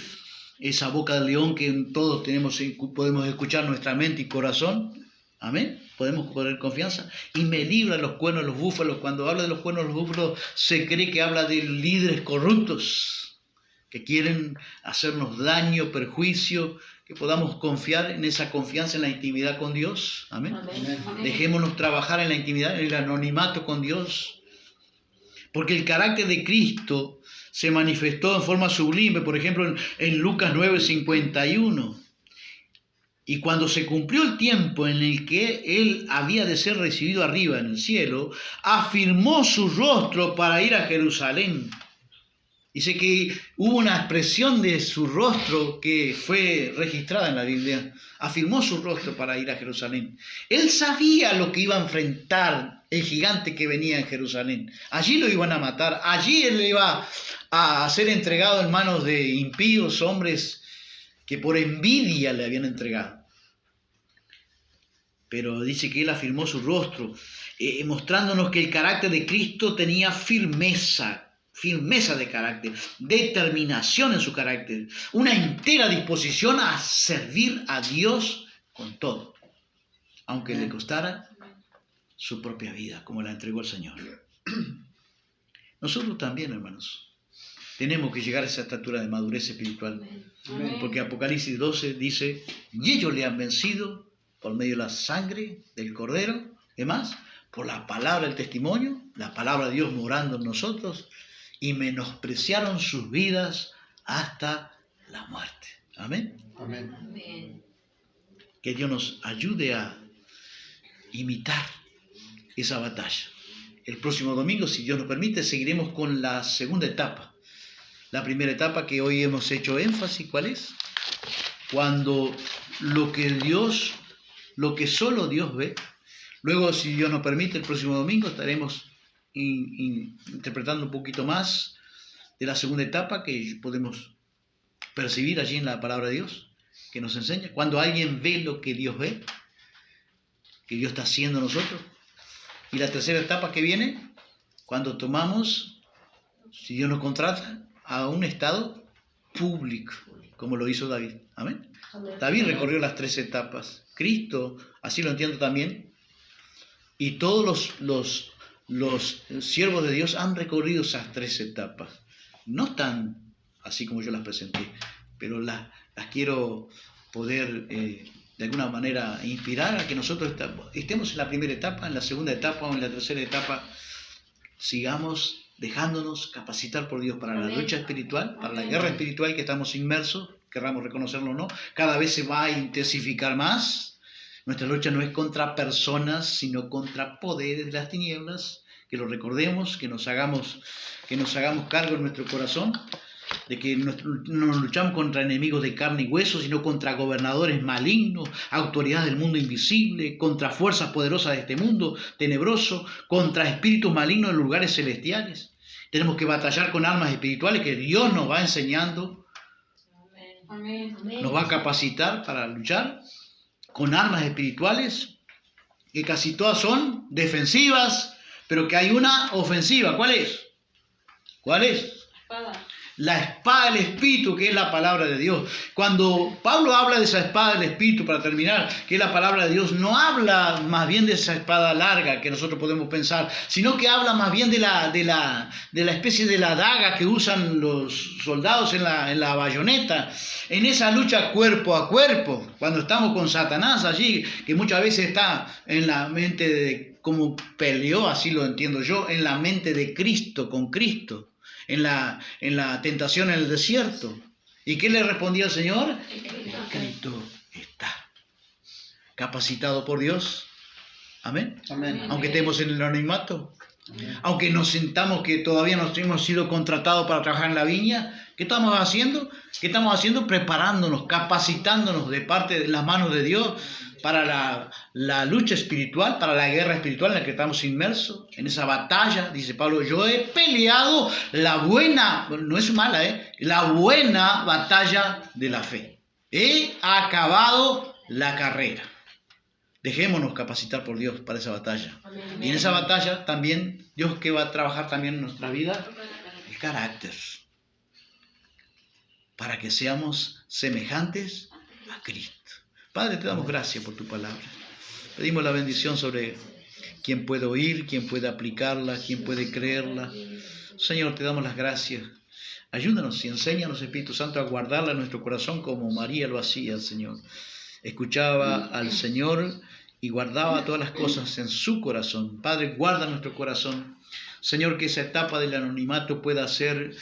esa boca del león que todos podemos escuchar en nuestra mente y corazón. Amén. Podemos poner confianza. Y me libra de los cuernos de los búfalos. Cuando habla de los cuernos de los búfalos, se cree que habla de líderes corruptos que quieren hacernos daño, perjuicio, que podamos confiar en esa confianza en la intimidad con Dios. Amén. Amén. Dejémonos trabajar en la intimidad, en el anonimato con Dios. Porque el carácter de Cristo se manifestó en forma sublime, por ejemplo, en Lucas 9:51. Y cuando se cumplió el tiempo en el que Él había de ser recibido arriba en el cielo, afirmó su rostro para ir a Jerusalén. Dice que hubo una expresión de su rostro que fue registrada en la Biblia. Afirmó su rostro para ir a Jerusalén. Él sabía lo que iba a enfrentar el gigante que venía en Jerusalén. Allí lo iban a matar. Allí él iba a ser entregado en manos de impíos, hombres que por envidia le habían entregado. Pero dice que él afirmó su rostro, mostrándonos que el carácter de Cristo tenía firmeza de carácter, determinación en su carácter, una entera disposición a servir a Dios con todo, aunque le costara su propia vida, como la entregó el Señor. Nosotros también, hermanos, tenemos que llegar a esa estatura de madurez espiritual, porque Apocalipsis 12 dice, y ellos le han vencido por medio de la sangre del Cordero, además, por la palabra del testimonio, la palabra de Dios morando en nosotros, y menospreciaron sus vidas hasta la muerte. Amén. Amén. Que Dios nos ayude a imitar esa batalla. El próximo domingo, si Dios nos permite, seguiremos con la segunda etapa. La primera etapa que hoy hemos hecho énfasis, ¿cuál es? Cuando lo que solo Dios ve. Luego, si Dios nos permite, el próximo domingo estaremos interpretando un poquito más de la segunda etapa que podemos percibir allí en la palabra de Dios, que nos enseña. Cuando alguien ve lo que Dios ve, que Dios está haciendo en nosotros. Y la tercera etapa que viene, cuando tomamos, si Dios nos contrata, a un estado público, como lo hizo David. Amén. David recorrió las 3 etapas. Cristo, así lo entiendo también, y todos los siervos de Dios han recorrido esas 3 etapas. No están así como yo las presenté, pero las quiero poder de alguna manera inspirar a que nosotros estemos en la primera etapa, en la segunda etapa o en la tercera etapa, sigamos dejándonos capacitar por Dios para la lucha espiritual, para la guerra espiritual que estamos inmersos, querramos reconocerlo o no, cada vez se va a intensificar más. Nuestra lucha no es contra personas, sino contra poderes de las tinieblas, que lo recordemos, que nos hagamos cargo en nuestro corazón, de que no luchamos contra enemigos de carne y hueso, sino contra gobernadores malignos, autoridades del mundo invisible, contra fuerzas poderosas de este mundo tenebroso, contra espíritus malignos en lugares celestiales. Tenemos que batallar con armas espirituales que Dios nos va enseñando, Amén. nos va a capacitar para luchar con armas espirituales, que casi todas son defensivas, pero que hay una ofensiva. ¿Cuál es? ¿Cuál es? Espada. La espada del Espíritu, que es la palabra de Dios. Cuando Pablo habla de esa espada del Espíritu, para terminar, que es la palabra de Dios, no habla más bien de esa espada larga que nosotros podemos pensar, sino que habla más bien de la especie de la daga que usan los soldados en la bayoneta, en esa lucha cuerpo a cuerpo, cuando estamos con Satanás allí, que muchas veces está en la mente de, como peleó, así lo entiendo yo, en la mente de Cristo, con Cristo. En la tentación en el desierto. ¿Y qué le respondía el Señor? Escrito está. Capacitado por Dios. Amén. Amén. Aunque estemos en el anonimato. Aunque nos sintamos que todavía no hemos sido contratados para trabajar en la viña. ¿Qué estamos haciendo? ¿Qué estamos haciendo? Preparándonos, capacitándonos de parte de las manos de Dios para la lucha espiritual, para la guerra espiritual en la que estamos inmersos, en esa batalla. Dice Pablo, yo he peleado la buena, no es mala, la buena batalla de la fe. He acabado la carrera. Dejémonos capacitar por Dios para esa batalla. Amén. Y en esa batalla también, Dios que va a trabajar también en nuestra vida, el carácter, para que seamos semejantes a Cristo. Padre, te damos gracias por tu palabra. Pedimos la bendición sobre quien puede oír, quien puede aplicarla, quien puede creerla. Señor, te damos las gracias. Ayúdanos y enséñanos, Espíritu Santo, a guardarla en nuestro corazón como María lo hacía, Señor. Escuchaba al Señor y guardaba todas las cosas en su corazón. Padre, guarda nuestro corazón. Señor, que esa etapa del anonimato pueda ser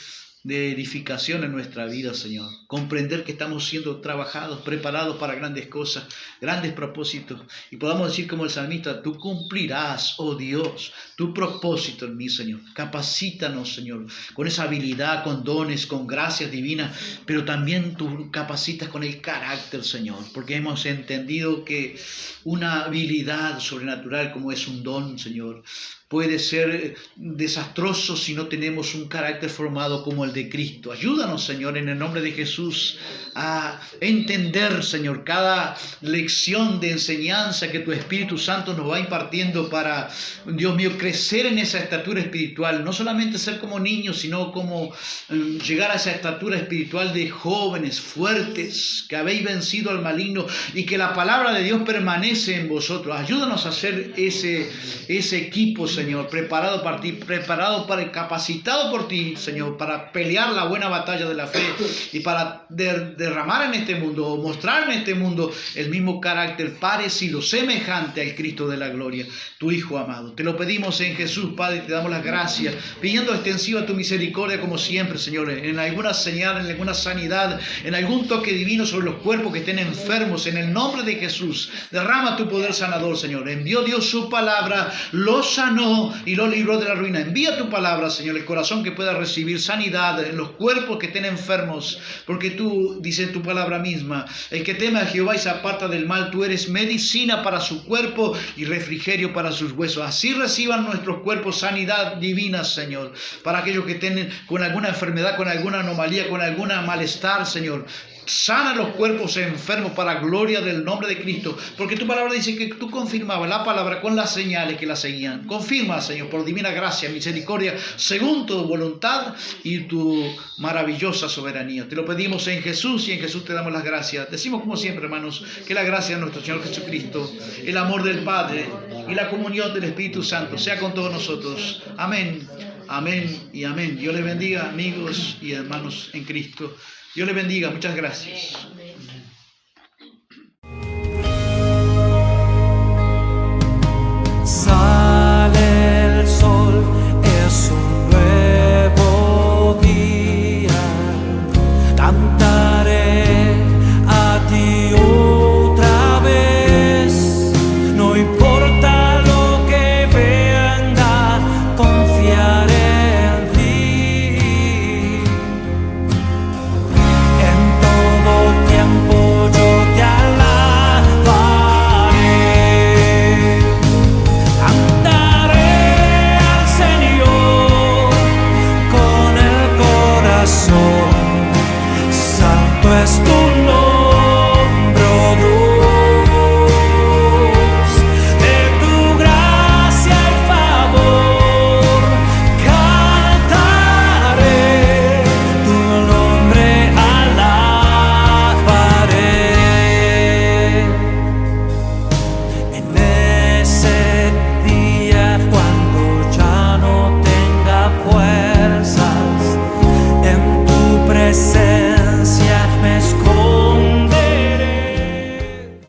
de edificación en nuestra vida, Señor. Comprender que estamos siendo trabajados, preparados para grandes cosas, grandes propósitos. Y podamos decir como el salmista, tú cumplirás, oh Dios, tu propósito en mí, Señor. Capacítanos, Señor, con esa habilidad, con dones, con gracias divinas, pero también tú capacitas con el carácter, Señor, porque hemos entendido que una habilidad sobrenatural como es un don, Señor, puede ser desastroso si no tenemos un carácter formado como el de Cristo. Ayúdanos, Señor, en el nombre de Jesús, a entender, Señor, cada lección de enseñanza que tu Espíritu Santo nos va impartiendo para, Dios mío, crecer en esa estatura espiritual. No solamente ser como niños, sino como llegar a esa estatura espiritual de jóvenes, fuertes, que habéis vencido al maligno y que la palabra de Dios permanece en vosotros. Ayúdanos a ser ese equipo, Señor, preparado para ti, capacitado por ti, Señor, para pelear la buena batalla de la fe y para derramar en este mundo, o mostrar en este mundo el mismo carácter parecido, semejante al Cristo de la gloria, tu Hijo amado. Te lo pedimos en Jesús, Padre, te damos las gracias, pidiendo extensiva tu misericordia como siempre, Señor, en alguna señal, en alguna sanidad, en algún toque divino sobre los cuerpos que estén enfermos, en el nombre de Jesús. Derrama tu poder sanador, Señor. Envió Dios su palabra, los sanó y lo libró de la ruina. Envía tu palabra, Señor, el corazón que pueda recibir sanidad en los cuerpos que estén enfermos, porque tú, dice tu palabra misma, el que teme a Jehová y se aparta del mal, tú eres medicina para su cuerpo y refrigerio para sus huesos. Así reciban nuestros cuerpos sanidad divina, Señor, para aquellos que estén con alguna enfermedad, con alguna anomalía, con alguna malestar, Señor. Sana los cuerpos enfermos para gloria del nombre de Cristo. Porque tu palabra dice que tú confirmabas la palabra con las señales que la seguían. Confirma, Señor, por divina gracia, misericordia, según tu voluntad y tu maravillosa soberanía. Te lo pedimos en Jesús y en Jesús te damos las gracias. Decimos como siempre, hermanos, que la gracia de nuestro Señor Jesucristo, el amor del Padre y la comunión del Espíritu Santo sea con todos nosotros. Amén, amén y amén. Dios les bendiga, amigos y hermanos en Cristo. Dios les bendiga. Muchas gracias.